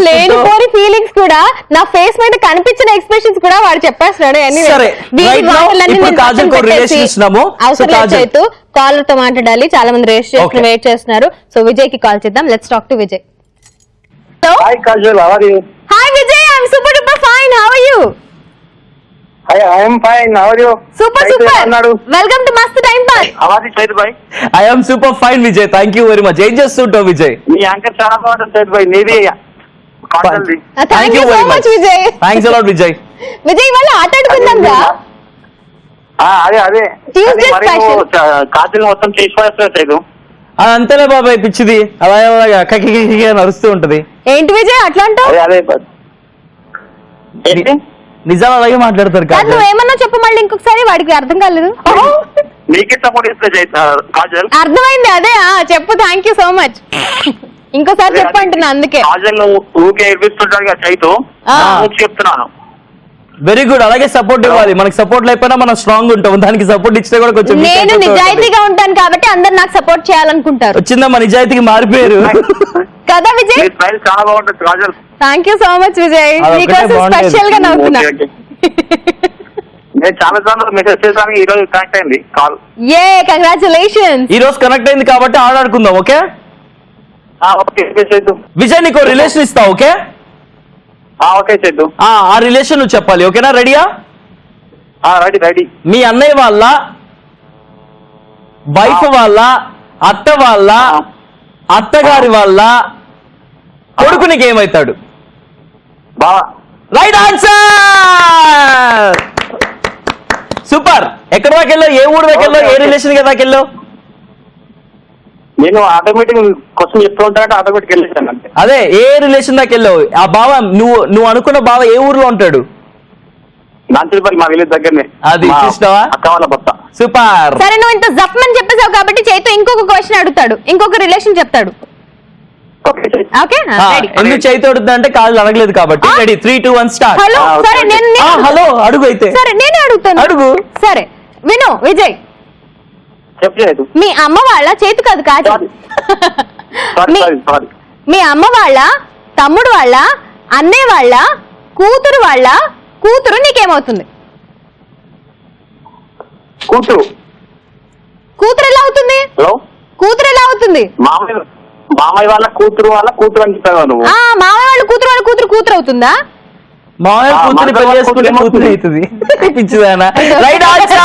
లేనిపోని ఫీలింగ్స్ కూడా నా ఫేస్ మీద కనిపించిన ఎక్స్ప్రెషన్స్ కూడా వాడు చెప్పేస్తున్నాడు. సరే, right now, ఇప్పుడు కాజల్ కు relation ఇస్తున్నాము. అవసరం లేదు, కాలర్ తో మాట్లాడాలి. చాలా మంది రిజిస్ట్రేషన్ వెయిట్ చేస్తున్నారు. సో విజయ్ కి కాల్ చేద్దాం. Let's talk to Vijay. Hi Kajal, how are you? Hi Vijay, I am super duper fine. How are you? Hi, I am fine. How are you? Super welcome to Mast time pass. How are you Syed bhai? I am super fine Vijay, thank you very much. ఏం చేస్తుంటావు విజయ్? మీ యాంకర్ చాలా బాగుంటుంది సైద్ భాయ్. నీది కాజల్ది. Thank you so much Vijay. Thanks a lot Vijay. Vijay ఇవాళ ఆట ఆడుకుందాం రా. అదే Tuesday special. కాజల్ మొత్తం చేసి పడేస్తారు సైదు. అది అంతేలే బాబాయ్, పిచ్చిది అలాగా కకి నడుస్తూ ఉంటది. ఏంటి విజయ్ అట్లా అంటావు? అదే ఏంటి నిజాలు అలాగే మాట్లాడతారు కాజల్. నువ్వేమన్నా చెప్పు మళ్ళీ ఇంకొకసారి, వాడికి అర్థం కాలేదు. నీకే సపోర్ట్ ఇస్తే కాజల్. అర్థమైంది, అదే చెప్పు. Thank you so much. ఇంకోసారి చెప్పు అంటున్నా అందుకే. కాజల్ ఊకే ఏడిపిస్తుంటాడు కదా చైతు, చెప్తున్నాను. వెరీ గుడ్, అలాగే సపోర్ట్ ఇవ్వాలి. మనకి సపోర్ట్ లేకపోయినా మనం స్ట్రాంగ్ ఉంటాం, దానికి సపోర్ట్ ఇచ్చినా కూడా కొంచెం నేను నిజాయితీగా ఉంటాను కాబట్టి అందరు నాకు సపోర్ట్ చేయాలనుకుంటారు. వచ్చిందమ్మా, నిజాయితీకి మారిపోయారు కదా విజయ్? చాలా బాగుంటుంది Kajal. Thank you so much Vijay, నీకోసం స్పెషల్ గా నవ్వుతున్నా. నేను చాలా సార్లు మెసేజ్ చేశాను, ఈ రోజు కనెక్ట్ అయింది కాల్. ఏ కంగ్రాచులేషన్స్. ఈ రోజు కనెక్ట్ అయింది కాబట్టి ఆడుకుందాం. Okay okay చేద్దు. విజయ్ నీకు రిలేషన్ ఇస్తా. ఓకే ఓకే చేద్దు. ఆ రిలేషన్ నువ్వు చెప్పాలి. ఓకేనా? రెడీయా? రెడీ. మీ అన్నయ్య వాళ్ళ వైఫ్ వాళ్ళ అత్త వాళ్ళ అత్తగారి వాళ్ళ కొడుకు నీకు ఏమవుతాడు? బావా. Right answer. సూపర్. ఎక్కడ దాకా వెళ్ళావు? ఏ ఊరు దాకా వెళ్ళావు? ఏ రిలేషన్ దాకా వెళ్ళావు? నేను ఆటోమేటిక్ క్వశ్చన్ చెప్తూ ఉంటానంటే ఆటోమేటిక్ వెళ్ళేసాను అంతే. అదే, ఏ రిలేషన్ దాకా వెళ్ళావు? ఆ బావ నువ్వు అనుకున్న బావ ఏ ఊర్లో ఉంటాడు? నాంచులపల్లి, మా విలేజ్ దగ్గరనే. అది చూసినావా? అక్క వాళ్ళ భర్త. సూపర్. సరే, నువ్వు ఇంత జప్మని చెప్పేసావు కాబట్టి చైతు ఇంకొక క్వశ్చన్ అడుగుతాడు, ఇంకొక రిలేషన్ చెప్తాడు. ఓకే ఎందుకు చైతు అడుగుతా అంటే కాదు అడగలేదు కాబట్టి. Ready, 3, 2, 1 start. హలో. సరే హలో అడుగు అయితే. సరే నేనే అడుగుతాను. అడుగు. సరే విను విజయ్. చెప్పలేదు. మీ అమ్మ వాళ్ళ చేతు కాదు కాదు మీ అమ్మ వాళ్ళ తమ్ముడు వాళ్ళ అన్నయ్య వాళ్ళ కూతురు నీకేమవుతుంది? కూతురు ఎలా అవుతుంది? కూతురు ఎలా అవుతుంది? మామయ్య వాళ్ళ కూతురు అని చెప్పావు నువ్వు. మామయ్య వాళ్ళ కూతురు అవుతుందా? మామయ్య కూతురు పెళ్లి చేసుకుంటే కూతురు అవుతుంది. పిచ్చిదానా? Right answer.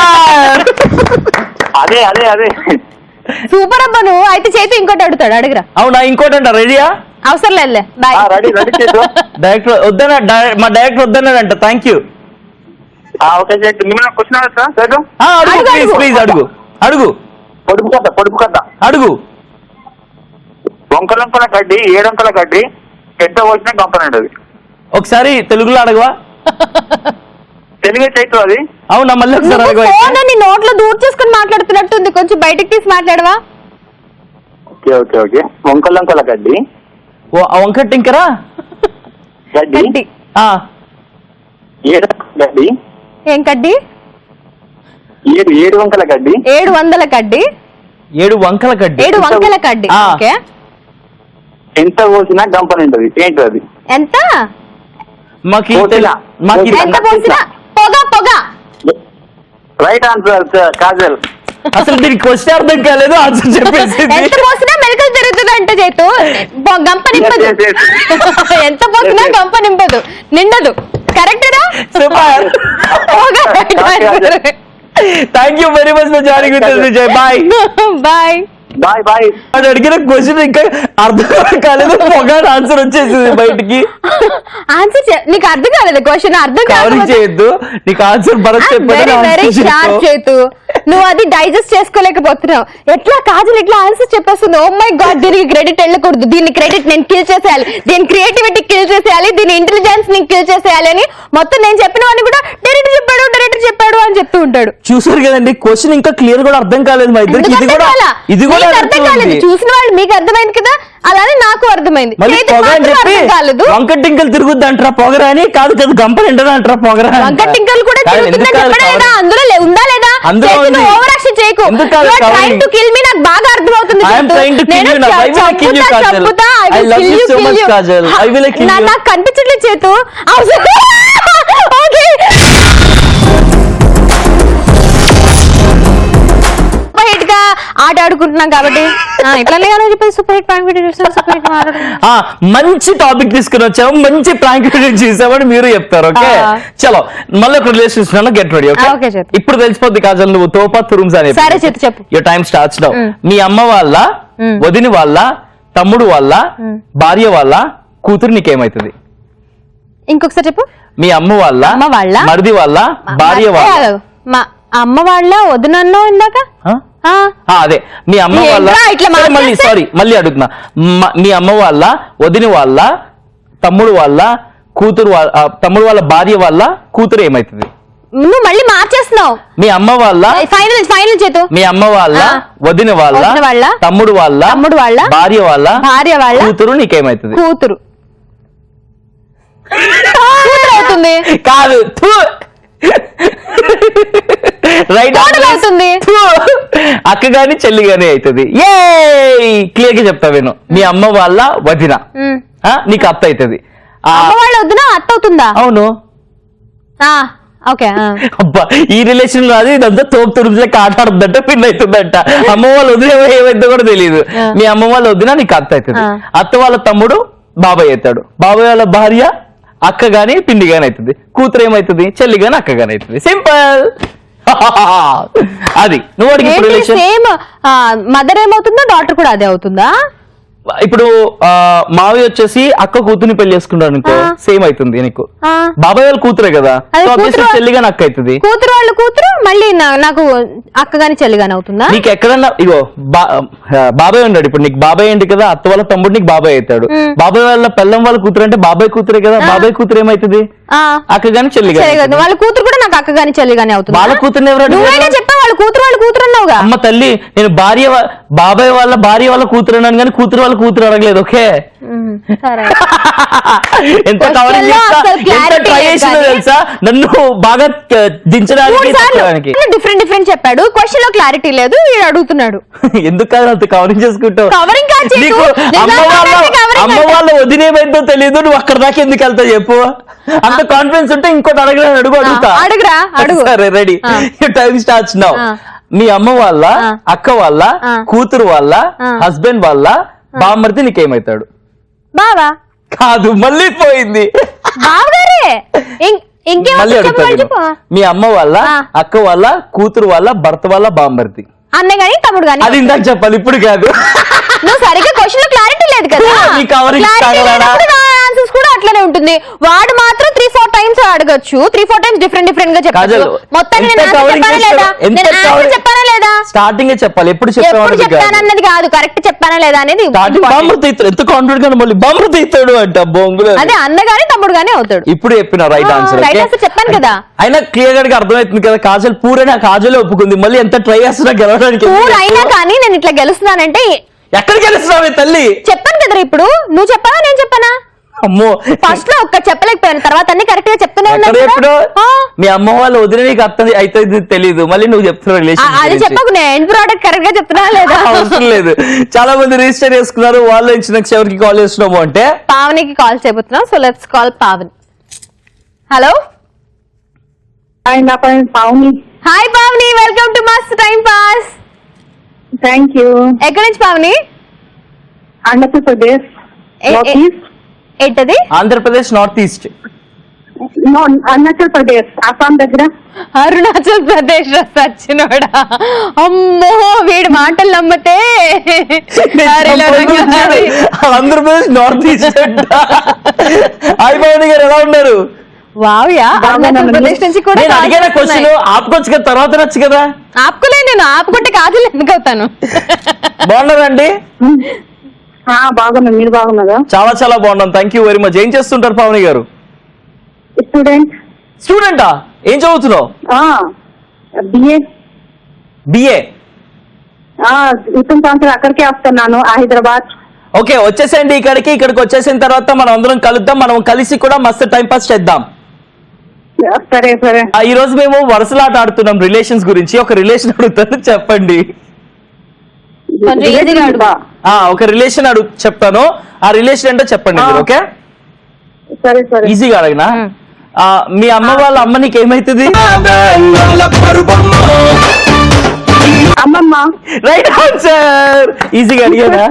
అదే సూపర్ అబ్బా నువ్వు. అయితే చేతి ఇంకోటి అడుగుతాడు, అడుగురా. అవునా? ఇంకోటి అంట. రెడీయా? అవసరం లేదులే, బాయ్. రెడీ డైరెక్టర్ వద్దన్నా, మా డైరెక్టర్ వద్దన్నాడంట. Thank you. ఓకే చైతు మిమ్మల్ని క్వశ్చన్ అడగచ్చా చైతు? అడుగు ప్లీజ్ ప్లీజ్ అడుగు అడుగు పొడుపు కథ అడుగు. వంకలంకల గడ్డి 7 అంకల గడ్డి ఎంత వచ్చినా గంపనండి అది. ఒకసారి తెలుగులో అడగవా? తెలుగే చైతు అది. అవునా మళ్ళీ ఒకసారి అడగవా? ఫోన్ నీ నోట్లో దూరం చేసుకుని మాట్లాడుతున్నట్టుంది, కొంచెం బయటకు తీసి మాట్లాడవా? ఓకే ఓకే ఓకే వంకలంకల గడ్డి వంక టింకరా గడ్డి గడ్డి 7 అంకల గడ్డి. ఏం కడ్డి? 7 వంకల గడ్డి 700 కడ్డి. 7 వంకల గడ్డి. 7 వంకల కడ్డి. ఓకే. ఎంత పోసినా గంపనండి అది. ఏంటి అది? ఎంత మాకి ఎంత పోసినా పొగ పొగ. Right answer Kajal. అసలు దీనికి క్వశ్చన్ అర్థం కాలేదు, ఆన్సర్ చెప్పేసి. ఎంత పోసినా మెలకలు తిరుగుతుంది అంటే చేతు గంప నింపదు. ఎంత పోసినా గంప నింపదు, నిండదు. కరెక్టేనా? Super. Thank you very much for joining with us Vijay. Bye bye bye bye. అది అడిగిన క్వశ్చన్ ఇంకా అర్థం కాలేదు, పొగ ఆన్సర్ వచ్చేసింది బయటికి. ఆన్సర్ నీకు అర్థం కాలేదు, క్వశ్చన్ అర్థం కవరింగ్ చేయొద్దు, నీకు ఆన్సర్ భరత్ వెరీ షార్ప్ చేతు. నువ్వు అది డైజెస్ట్ చేసుకోలేకపోతున్నావు. ఎట్లా కాజల్ ఇట్లా ఆన్సర్ చెప్పేస్తుంది. ఓ మై గాడ్, దీనికి క్రెడిట్ వెళ్ళకూడదు, దీని క్రెడిట్ నేను కిల్ చేసేయాలి, దీని క్రియేటివిటీ కిల్ చేసేయాలి, దీని ఇంటెలిజెన్స్ ని కిల్ చేసేయాలి అని మొత్తం నేను చెప్పినవన్నీ కూడా డైరెక్టర్ చెప్పాడు అని చెప్తూ ఉంటాడు. చూసారు కదండి, క్వశ్చన్ ఇంకా క్లియర్ కూడా అర్థం కాలేదు మా ఇద్దరికి. ఇది కూడా అర్థం కాలేదు. చూసిన వాళ్ళు మీకు అర్థమైంది కదా, అలానే నాకు అర్థమైంది. కాలేదు వంక టింకలు తిరుగుద్ది అంటారా పొగరా అని? కాదు కదా గంపలు ఎంటదా అంటారా పొగరా? వంక టింకలు కూడా అందులో ఉందా లేదా? ఓవర్ యాక్షన్ చేయకు. ట్రైన్ టు కిల్ మీ నాకు బాగా అర్థమవుతుంది. నాకు కనిపించట్లేదు చేతు. ఆట ఆడుకుంటున్నాం కాబట్టి ఇట్లానే చెప్పి సూపర్ హిట్ ప్రాంక్ మంచి టాపిక్ తీసుకుని వచ్చాము, మంచి ప్రాంక్ చేసామని మీరు చెప్తారు. ఓకే చలో మళ్ళీ ఒక రిలేషన్ గెట్ రెడీ. ఓకే ఇప్పుడు తెలిసిపోద్ది కాజల్ నువ్వు తోపా తురుమ్స్ అని. సరే చెప్పు. Your time starts now. మీ అమ్మ వాళ్ళ వదిన వాళ్ళ తమ్ముడు వాళ్ళ భార్య వాళ్ళ కూతురు నీకేమైతుంది? ఇంకొకసారి చెప్పు. మీ అమ్మ వాళ్ళ మరిది వాళ్ళ భార్య వాళ్ళ. మా అమ్మ వాళ్ళ వదినన్నో ఇందాక అదే మీ అమ్మ వాళ్ళ మళ్ళీ అడుగుతున్నా. మీ అమ్మ వాళ్ళ వదిన వాళ్ళ తమ్ముడు వాళ్ళ కూతురు తమ్ముడు వాళ్ళ భార్య వాళ్ళ కూతురు ఏమైతుంది? నువ్వు మళ్ళీ మార్చేస్తున్నావు. మీ అమ్మ వాళ్ళ ఫైనల్ చేతు. మీ అమ్మ వాళ్ళ వదిన వాళ్ళ తమ్ముడు వాళ్ళ భార్య వాళ్ళ కూతురు నీకేమైతుంది? కూతురు అవుతుంది. కాదు రైట్ అవుతుంది. అక్క గాని చెల్లి గాని అవుతుంది. ఏ క్లియర్ గా చెప్తా నేను. మీ అమ్మ వాళ్ళ వదిన నీకు అత్త అవుతుంది. అమ్మ వాళ్ళ వదిన అత్త అవుతుందా? అవును. ఓకే. అబ్బా ఈ రిలేషన్ రాదు, ఇదంతా తోపు తురుపులకి ఆట ఆడుతుందంట, పిన్ అవుతుందంట. అమ్మ వాళ్ళ వదిన ఏమైందో కూడా తెలియదు. మీ అమ్మ వాళ్ళ వదిన నీకు అత్త అవుతుంది. అత్త వాళ్ళ తమ్ముడు బాబాయ్ అవుతాడు. బాబాయ్ వాళ్ళ భార్య అక్క గాని పిండి గాని అవుతుంది. కూతురు ఏమైతుంది? చెల్లి గాని అక్క గాని అవుతుంది. సింపుల్. అది నువ్వు అడిగి సేమ్ మదర్ ఏమవుతుందో డాటర్ కూడా అదే అవుతుందా? ఇప్పుడు మావయ్య వచ్చేసి అక్క కూతుర్ని పెళ్లి చేసుకుంటాడు అనుకో, సేమ్ అవుతుంది నీకు. బాబాయ్ వాళ్ళ కూతురే కదా, చెల్లిగా అక్క అవుతుంది. కూతురు వాళ్ళ కూతురు మళ్ళీ నాకు అక్క గాని చెల్లి గాని అవుతుందా? నీకు ఎక్కడన్నా ఇగో బాబాయ్ ఉన్నాడు, ఇప్పుడు నీకు బాబాయ్ ఏంటి కదా, అత్త వాళ్ళ తమ్ముడు నీకు బాబాయ్ అవుతాడు. బాబాయ్ వాళ్ళ పెళ్ళం వాళ్ళ కూతురు అంటే బాబాయ్ కూతురే కదా, బాబాయ్ కూతురు ఏమైతుంది? అక్క గాని చెల్లి గాని. వాళ్ళ కూతురు కూడా నాకు అక్క గాని చెల్లి గాని అవుతుంది. వాళ్ళ కూతురు ఎవరు చెప్పా? వాళ్ళ కూతురు అన్నావుగా. అమ్మ తల్లి, నేను బాబాయ్ వాళ్ళ భార్య వాళ్ళ కూతురు అన్నాను కానీ కూతురు వాళ్ళ కూతురు అడగలేదు. ఓకే ఎంత కవరింగ్ ట్రై చేసిందో తెలుసా నన్ను బాగా దించడానికి. డిఫరెంట్ చెప్పాడు, క్వశ్చన్ లో క్లారిటీ లేదు, వీడు అడుగుతున్నాడు. ఎందుకు కాదు అంత కవరింగ్ చేసుకుంటావు? నీకు అమ్మ వాళ్ళ వదిలేమైందో తెలియదు, నువ్వు అక్కడ దాకా ఎందుకు వెళ్తావు చెప్పు? అంత కాన్ఫిడెన్స్ ఉంటే ఇంకోటి అడుగురా. సరే రెడీ, టైం స్టార్ట్స్ నౌ. మీ అమ్మ వాళ్ళ అక్క వాళ్ళ కూతురు వాళ్ళ హస్బెండ్ వాళ్ళ బామ్మర్ది నీకేమైతాడు? బావా. కాదు, మళ్ళీ పోయింది. మళ్ళీ అడుగుతాడు. మీ అమ్మ వాళ్ళ అక్క వాళ్ళ కూతురు వాళ్ళ భర్త వాళ్ళ బామ్మర్ది. అన్న గాని తమ్ముడు గాని. అది ఇందాక చెప్పాలి, ఇప్పుడు కాదు. నువ్వు సరిగ్గా క్వశ్చన్ క్లారిటీ లేదు కదా. ఆన్సర్స్ కూడా అట్లనే ఉంటుంది. వాడు మాత్రం 3-4 టైమ్స్ అడగొచ్చు, 3-4 టైమ్స్ డిఫరెంట్ గా చెప్పచ్చు. కాజల్, మొత్తాన్ని ఎంత నేను covering చెప్పానా లేదా, చేస్తావు? ఎంత నేను answer covering- చెప్పానా లేదా, స్టార్టింగ్ చెప్పాలి. ఎప్పుడు ఎప్పుడు చెప్పానన్నది కాదు, కరెక్ట్ చెప్పానా లేదా అనేది బాంబు తీస్తాడు. ఎంత కాన్ఫిడెంట్ గా మళ్ళీ బాంబు తీస్తాడు అంట బొంగులు. అదే అన్న గాని తమ్ముడు గానీ అవుతాడు. ఇప్పుడు చెప్పిన రైట్ ఆన్సర్. రైట్ ఆన్సర్ చెప్పాను కదా. అయినా క్లియర్ గా అర్థమవుతుంది కదా, కాజల్ పూరైనా కాజల్ ఒప్పుకుంది. మళ్ళీ ఎంత ట్రై చేస్తున్నా గెలవడానికి. పూర్ అయినా కానీ నేను ఇట్లా గెలుస్తున్నానంటే ఎక్కడ గెలుస్తున్నావే తల్లి? చెప్పాను కదా. ఇప్పుడు నువ్వు చెప్పానా నేను చెప్పానా? అమ్మో, ఫస్ట్ లో ఒక్క చెప్పలేకపోయాను, తర్వాత అన్ని కరెక్ట్ గా చెప్తూనే ఎక్కడ ఉన్నాను ఎప్పుడు కదా. మీ అమ్మ వాళ్ళు వదిలే నీకు అర్థం అయితే తెలియదు, మళ్ళీ నువ్వు చెప్తున్నావు అది రిలేషన్ చెప్పకు, నేను ఎండ్ ప్రోడక్ట్ కరెక్ట్ గా చెప్తున్నా లేదా. అవసరం లేదు. చాలా మంది రిజిస్టర్ చేసుకున్నారు. వాళ్ళు ఇచ్చిన ఎవరికి కాల్ చేస్తున్నాము అంటే పావనికి కాల్ చేయబోతున్నాం. So let's call Pavani. Hello, నా పేరు Pavani. Hi Pavani, welcome to Mast time pass. Thank you. ఎక్కడి నుంచి పావని? Andhra Pradesh north east. ఏంటది? Andhra Pradesh north east. అరుణాచల్ ప్రదేశ్, అస్సాం దగ్గర. అరుణాచల్ ప్రదేశ్ సచ్చినోడా. అమ్మో, వీడి మాటలు నమ్మితే Andhra Pradesh north east. Hi Bhavani garu, ఎలా ఉన్నారు? వావ్యా, అరుణాచల్ ప్రదేశ్ నుంచి కూడా నేను calls అడిగిన క్వశ్చన్ వస్తున్నాయి. ఆపుకోవచ్చు కదా, తర్వాత నచ్చు కదా. ఆపుకోలేదు, నేను ఆపుకుంటే కాజల్ ఎందుకు అవుతాను? బాగున్నారండి? బాగున్నాను, మీరు బాగున్నారా? చాలా చాలా బాగున్నాం, థ్యాంక్ యూ వెరీ మచ్. ఏం చేస్తుంటారు పావని గారు? స్టూడెంట్. స్టూడెంటా? ఏం చదువుతున్నావు? బిఏ. బిఏ. ఇతని సంవత్సరం అక్కడికే వస్తున్నాను, హైదరాబాద్. ఓకే, వచ్చేసేయండి ఇక్కడికి వచ్చేసిన తర్వాత మనం అందరం కలుద్దాం. మనం కలిసి కూడా మస్తు టైం పాస్ చేద్దాం. సరే సరే. ఈ రోజు మేము వరుసలాట ఆడుతున్నాం రిలేషన్స్ గురించి. ఒక రిలేషన్ అడుగుతాను, చెప్పండి. కొంచెం easy గా అడుగు. ఒక రిలేషన్ చెప్తాను, ఆ రిలేషన్ ఏంటో చెప్పండి మీరు. ఓకే, సరే సరే. ఈజీగా అడగనా? మీ అమ్మ వాళ్ళ అమ్మ నీకు ఏమైతుంది? అమ్మమ్మ. Right answer. ఈజీగా అడిగానా?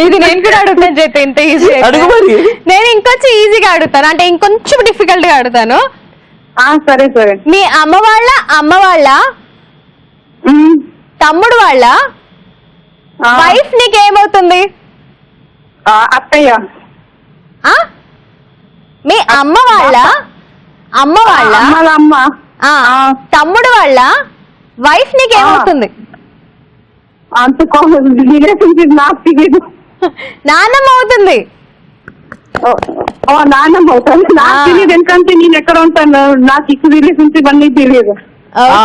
ఇది నేను కూడా అడుగుతాను చేతి, ఇంత ఈజీ అడుగు మరి. నేను ఇంకొంచెం ఈజీగా అడుగుతాను, అంటే ఇంకొంచెం డిఫికల్ట్ గా అడుగుతాను. సరే సరే. మీ అమ్మ వాళ్ళ తమ్ముడు వాళ్ళ వైఫ్ నీకేమవుతుంది? అత్తయ్య. మీ అమ్మ వాళ్ళ అమ్మ. తమ్ముడు వాళ్ళ వైఫ్ నీకేమవుతుంది? అంత రిలేషన్షిప్ నాకు తెలియదు. నాన్నమ్మ అవుతుంది. నాన్నమ్మ అవుతుంది, నాకు తెలియదు. ఎందుకంటే నేను ఎక్కడ ఉంటాను, నాకు ఇక రిలేషన్షిప్ అన్నీ తెలియదు.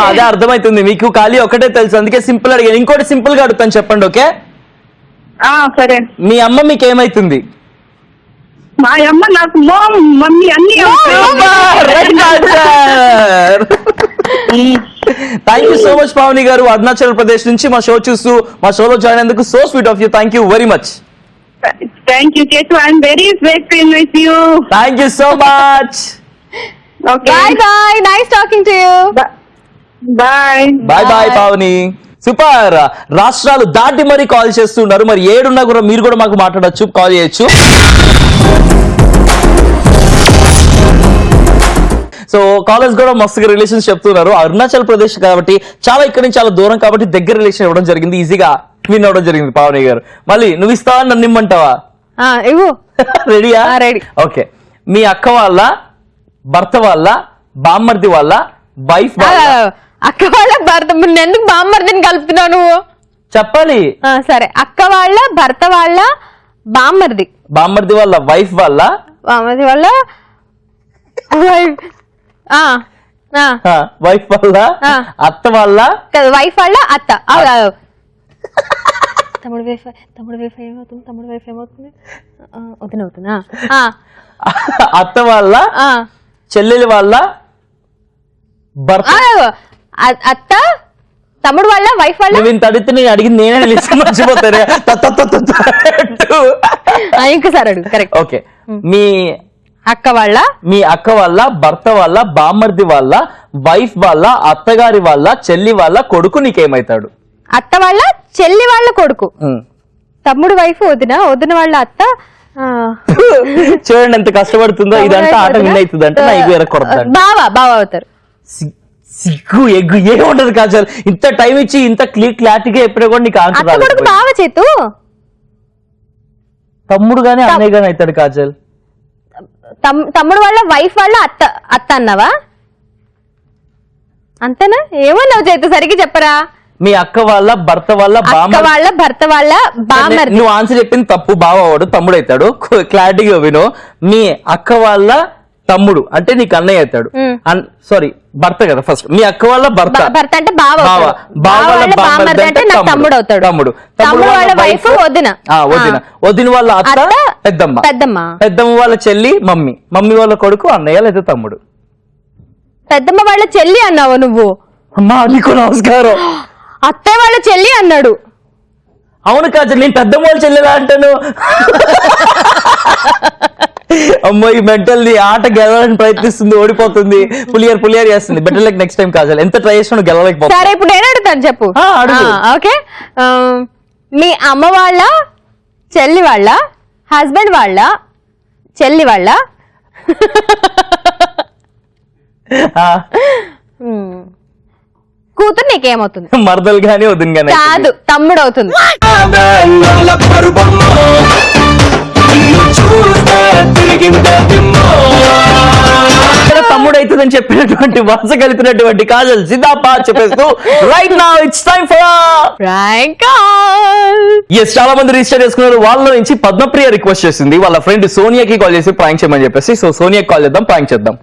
అదే అర్థమవుతుంది మీకు, ఖాళీ ఒకటే తెలుసు, అందుకే సింపుల్ అడిగాను. ఇంకోటి సింపుల్ గా అడుగుతాను, చెప్పండి. ఓకే, సరే. మీ అమ్మ మీకు ఏమైతుంది? మా అమ్మ నాకు మమ్మీ అన్ని. Thank you so much Pavani గారు, అరుణాచల్ ప్రదేశ్ నుంచి మా షో చూస్తూ మా షోలో జాయిన్ అయినందుకు so sweet of you. Thank you very much. Thank you Ketu, I'm very grateful with you. Thank you so much. Bye bye, nice talking to you. Bye bye bye Pavani. Super. రాష్ట్రాలు దాటి మరీ కాల్ చేస్తున్నారు. మరి 7 ఉన్నా కూడా మీరు కూడా మాకు మాట్లాడొచ్చు, కాల్ చేయొచ్చు. సో కాలేజ్ కూడా మస్తుగా రిలేషన్స్ చెప్తున్నారు. అరుణాచల్ ప్రదేశ్ కాబట్టి చాలా ఇక్కడ నుంచి చాలా దూరం కాబట్టి దగ్గర రిలేషన్ ఇవ్వడం జరిగింది, ఈజీగా విన్ అవ్వడం జరిగింది పావని గారు. మళ్ళీ నువ్వు ఇస్తావా, నన్ను ఇమ్మంటావా? ఇవ్వు. రెడీయా? రెడీ. ఓకే, మీ అక్క వాళ్ళ భర్త వాళ్ళ బామ్మర్ది వాళ్ళ వైఫ్ వాళ్ళ. అక్క వాళ్ళ భర్త, ఎందుకు బామ్మర్దిని కలుపుతున్నావు నువ్వు? చెప్పాలి. సరే, అక్క వాళ్ళ భర్త వాళ్ళ బామ్మర్ది వాళ్ళ వైఫ్ వాళ్ళ వాళ్ళ వైఫ్ వాళ్ళ అత్త వాళ్ళ వైఫ్ వాళ్ళ అత్త. తమ్ముడు వైఫ్ ఏమవుతుంది? అవుతున్నా. అత్త వాళ్ళ చెల్లెలి వాళ్ళ భర్త. అత్త తమ్ముడు వాళ్ళ వైఫ్ వాళ్ళ. నువ్వు ఇంత అడిగితే నేను అడిగింది నేనే లిస్ట్ మర్చిపోతానే. ఇంకోసారి అడుగు. కరెక్ట్. ఓకే, మీ అక్క వాళ్ళ భర్త వాళ్ళ బామ్మర్ది వాళ్ళ వైఫ్ వాళ్ళ అత్తగారి వాళ్ళ చెల్లి వాళ్ళ కొడుకు నీకేమైతాడు? అత్త వాళ్ళ చెల్లి వాళ్ళ కొడుకు. తమ్ముడు వైఫ్ వదిన వాళ్ళ అత్త. చూడండి ఎంత కష్టపడుతుందో. ఇదంతా ఆట విన్ అవుతుంది అంటే నా ఇగు ఎరకొడతాడు. బావ అవుతారు. సిగ్గు ఎగ్గు ఏముంటది కాజల్, ఇంత టైం ఇచ్చి ఇంత క్లారిటీగా ఎప్పుడే కూడా నీకు ఆన్సర్ రాలేదు. బావ చేతు తమ్ముడు గానీ అన్నయ్య గానీ అవుతాడు కాజల్. తమ్ముడు వాళ్ళ వైఫ్ వాళ్ళ అత్త అన్నావా? అంతేనా? ఏమన్నావు చైతు, సరిగ్గా చెప్పరా. మీ అక్క వాళ్ళ భర్త వాళ్ళ భర్త వాళ్ళ బామర్ది. నువ్వు ఆన్సర్ చెప్పింది తప్పు. బావవాడు తమ్ముడు అవుతాడు. క్లారిటీగా విను. మీ అక్క వాళ్ళ తమ్ముడు అంటే నీకు అన్నయ్య అవుతాడు. సారీ, భర్త కదా ఫస్ట్. మీ అక్క వాళ్ళ భర్త అంటే బావ అంటే నాకు తమ్ముడు అవుతాడు. తమ్ముడు వాళ్ళ వైఫ్ వదిన. వదిన వాళ్ళ అత్త పెద్దమ్మ వాళ్ళ చెల్లి మమ్మీ వాళ్ళ కొడుకు అన్నయ్య లేదా తమ్ముడు. పెద్దమ్మ వాళ్ళ చెల్లి అన్నావు నువ్వు? అమ్మా నీకు నమస్కారం. అత్తయ్య వాళ్ళ చెల్లి అన్నాడు. అవును కాదు, నేను పెద్దమ్మ వాళ్ళ చెల్లిలా అంటాను. అమ్మో ఈ మెంటల్ ఆట గెలవాలని ప్రయత్నిస్తుంది, ఓడిపోతుంది, పులియర్ చేస్తుంది. Better like next time Kajal. ఎంత ట్రై చేసినా గెలవలేకపోతుంది. సరే ఇప్పుడు నేను అడుగుతాను, చెప్పు. ఓకే, మీ అమ్మ వాళ్ళ చెల్లి వాళ్ళ హస్బెండ్ వాళ్ళ చెల్లి వాళ్ళ కూతురు నీకేమవుతుంది? మరదలు గానీ వదిన గానీ కాదు, తమ్ముడు అవుతుంది. తమ్ముడు అవుతుందని చెప్పినటువంటి వరుస కలిపినటువంటి కాజల్ సిద్ధాప చెప్పేస్తూ right now it's time for prank call. Yes, చాలా మంది రిజిస్టర్ చేసుకున్నారు. వాళ్ళ నుంచి పద్మప్రియ రిక్వెస్ట్ చేసింది వాళ్ళ ఫ్రెండ్ సోనియాకి కాల్ చేసి ప్రాంక్ చేయమని చెప్పేసి. సో సోనియాకి కాల్ చేద్దాం, ప్రాంక్ చేద్దాం.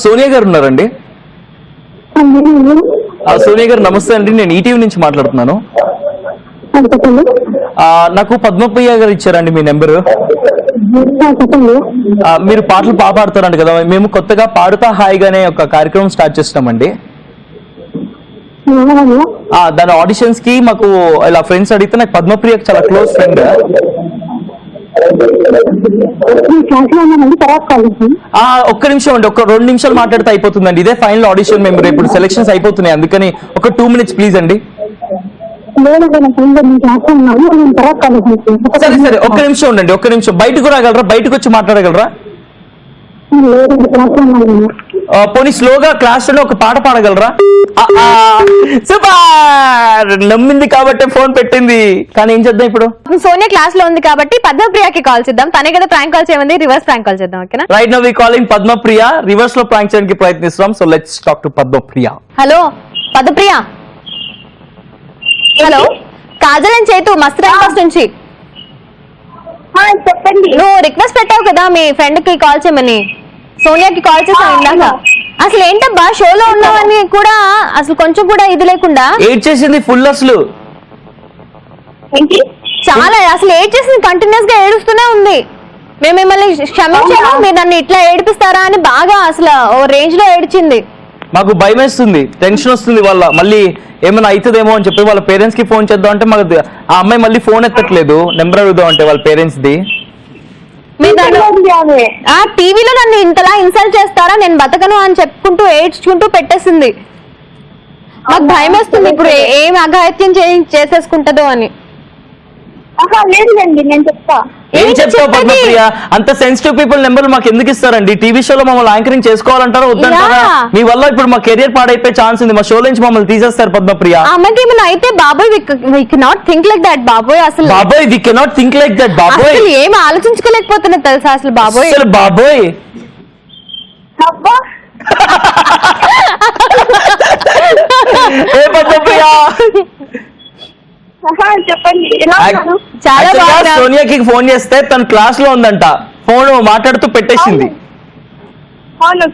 సోనియా గారు ఉన్నారండి? సోనియా గారు నమస్తే అండి, నేను ఈటీవీ నుంచి మాట్లాడుతున్నాను. నాకు పద్మప్రియ గారు ఇచ్చారండి మీ నెంబరు. మీరు పాటలు పాడతారంట కదా, మేము కొత్తగా పాడుతా హాయిగానే ఒక కార్యక్రమం స్టార్ట్ చేస్తున్నామండి. దాని ఆడిషన్స్ కి మాకు ఇలా ఫ్రెండ్స్ అడిగితే నాకు పద్మప్రియ చాలా క్లోజ్ ఫ్రెండ్. ఒక్క నిమిషం అండి, ఒక 2 నిమిషాలు మాట్లాడితే అయిపోతుందండి. ఇదే ఫైనల్ ఆడిషన్. మేము రేపు సెలక్షన్స్ అయిపోతున్నాయి, అందుకని ఒక 2 minutes ప్లీజ్ అండి. సరే ఒక్క నిమిషం ఉండండి, ఒక్క నిమిషం. బయటకు రాగలరా? బయటకు వచ్చి మాట్లాడగలరా? పోనీ స్లోగా క్లాస్ లో ఒక పాట పాడగలరా? సూపర్, నమ్మింది కాబట్టి ఫోన్ పెట్టింది. కానీ ఏం చేద్దాం ఇప్పుడు? సోనియా క్లాస్ లో ఉంది కాబట్టి పద్మప్రియకి కాల్ చేద్దాం. తనే కదా ప్రాంక్ కాల్ చేయమంది, రివర్స్ ప్రాంక్ కాల్ చేద్దాం. ఓకేనా? Right now we calling Padmapriya. Reverse లో ప్రాంక్ చేయడానికి ప్రయత్నిస్తున్నాం. So let's talk to Padmapriya. Hello Padmapriya. Hello, Kajal అని చైతు మస్త్ టైం పాస్ నుంచి. చెప్పండి. నువ్వు రిక్వెస్ట్ పెట్టావు కదా మీ ఫ్రెండ్ కి కాల్ చేయమని. సోనియాకి కాల్ చేసావు ఇందాక. అసలు ఏంటబ్బా, షోలో ఉన్నావని కూడా అసలు కొంచెం కూడా ఇది లేకుండా ఏడ్ చేసింది ఫుల్. అసలు చాలా అసలు ఏడ్ చేసింది, కంటిన్యూస్ గా ఏడుస్తూనే ఉంది. మేము మిమ్మల్ని క్షమించాము, మీరు నన్ను ఇట్లా ఏడిపిస్తారా అని బాగా అసలు ఓ రేంజ్ లో ఏడ్చింది. మాకు భయం వేస్తుంది, టెన్షన్ వస్తుంది. వాళ్ళ మళ్ళీ ఏమైనా అవుతుందేమో అని చెప్పి వాళ్ళ పేరెంట్స్ కి ఫోన్ చేద్దాం అంటే మాకు ఆ అమ్మాయి మళ్ళీ ఫోన్ ఎత్తట్లేదు. నెంబర్ అడుగుదాం అంటే వాళ్ళ పేరెంట్స్ ది. టీవీలో నన్ను ఇంతలా ఇన్సల్ట్ చేస్తారా, నేను బతకను అని చెప్పుకుంటూ ఏడ్చుకుంటూ పెట్టేసింది. మాకు భయం వేస్తుంది ఇప్పుడు ఏం అఘాయిత్యం చేసేసుకుంటదో అని. లేదండి, నేను చెప్తా. ఏం చెప్తావు పద్మప్రియ? అంత సెన్సిటివ్ పీపుల్ నెంబర్లు మాకు ఎందుకు ఇస్తారండి? టీవీ షోలో మమ్మల్ని యాంకరింగ్ చేసుకోవాలంటారా వద్దంటారా? మీ వల్ల ఇప్పుడు మా కెరియర్ పాడైపోయే ఛాన్స్ ఉంది. మా షో నుంచి మమ్మల్ని తీసేస్తారు పద్మప్రియ. అమ్మకి ఏమైనా అయితే బాబోయ్, we cannot think like that బాబోయ్. అసలు బాబోయ్, we cannot think like that బాబోయ్. ఏం ఆలోచించుకోలేకపోతున్నా తెలుసా అసలు బాబోయ్. అసలు బాబోయ్ ఏ పద్మప్రియ చెప్పండి. సోనియాకి ఫోన్ చేస్తే తన క్లాస్ లో ఉందంట, ఫోన్ మాట్లాడుతూ పెట్టేసింది.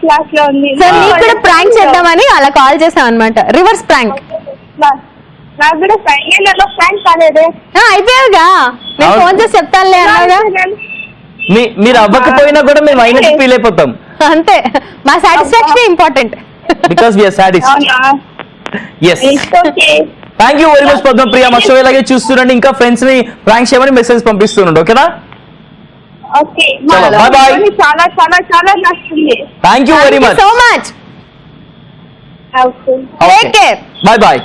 క్లాస్ లో ఉంది. సార్ మీకు కూడా ప్రాంక్ చేద్దామని అలా కాల్ చేసాం అనమాట, రివర్స్ ప్రాంక్. నాకు కూడా ప్రాంక్ కాలేదే. అయిపోయావుగా, నేను ఫోన్ చేసి చెప్తానులే అన్నాగా. మీరు అవ్వకపోయినా కూడా మేము అయినట్టు ఫీల్ అయిపోతాం. అంతే, మా satisfaction important. Because we are satisfied. yes thank you very much Padmapriya. మా షో ఇలాగే చూస్తుండండి, ఇంకా ఫ్రెండ్స్ ని ప్రాంక్ చేయమని మెసేజ్ పంపిస్తుండండి. ఓకేనా? Bye bye. చాలా చాలా చాలా నచ్చింది. Thank you very much. So much. Take care. Bye bye.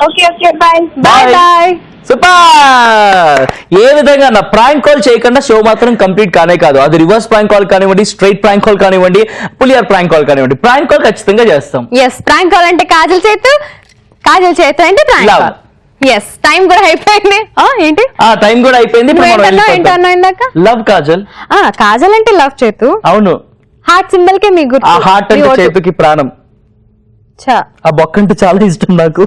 Okay bye. Bye bye. Super. ఏ విధంగా నా ప్రాంక్ కాల్ చేయకుండా షో మాత్రం కంప్లీట్ కానే కాదు. అది రివర్స్ ప్రాంక్ కాల్ కానివ్వండి, స్ట్రైట్ ప్రాంక్ కాల్ కానివ్వండి, పులియర్ ప్రాంక్ కాల్ కానివ్వండి, ప్రాంక్ కాల్ ఖచ్చితంగా చేస్తాం. ఎస్, ప్రాంక్ కాల్ అంటే కాజల్ చేతు అంటే ప్రాంక్ కాల్. ఎస్ టైం కూడా అయిపోయింది ఏంటి ఆ టైం కూడా అయిపోయింది. ఏంటన్నా ఇందాక లవ్ కాజల్. కాజల్ అంటే లవ్ చేతు. అవును. హార్ట్ సింబల్ కే మీ గుర్తు. ఆ హార్ట్ అంటే చేతుకి ప్రాణం. ఆ బొక్క అంటే చాలా ఇష్టం నాకు.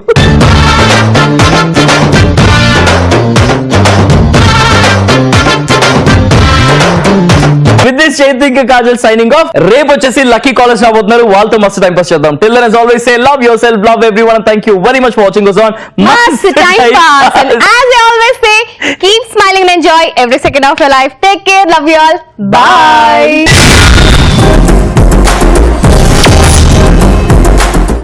విత్ దిస్ చైతు ఇంకా కాజల్ సైనింగ్ ఆఫ్. రేపు వచ్చేసి లక్కీ కాలర్స్ రాబోతున్నారు, వాళ్ళతో మస్తు టైం పాస్ చేద్దాం. Till then as always say love yourself, love everyone, and thank you very much for watching us on Mast Time Pass. And as I always say, keep smiling and enjoy every second of your life. Take care, love you all. Bye.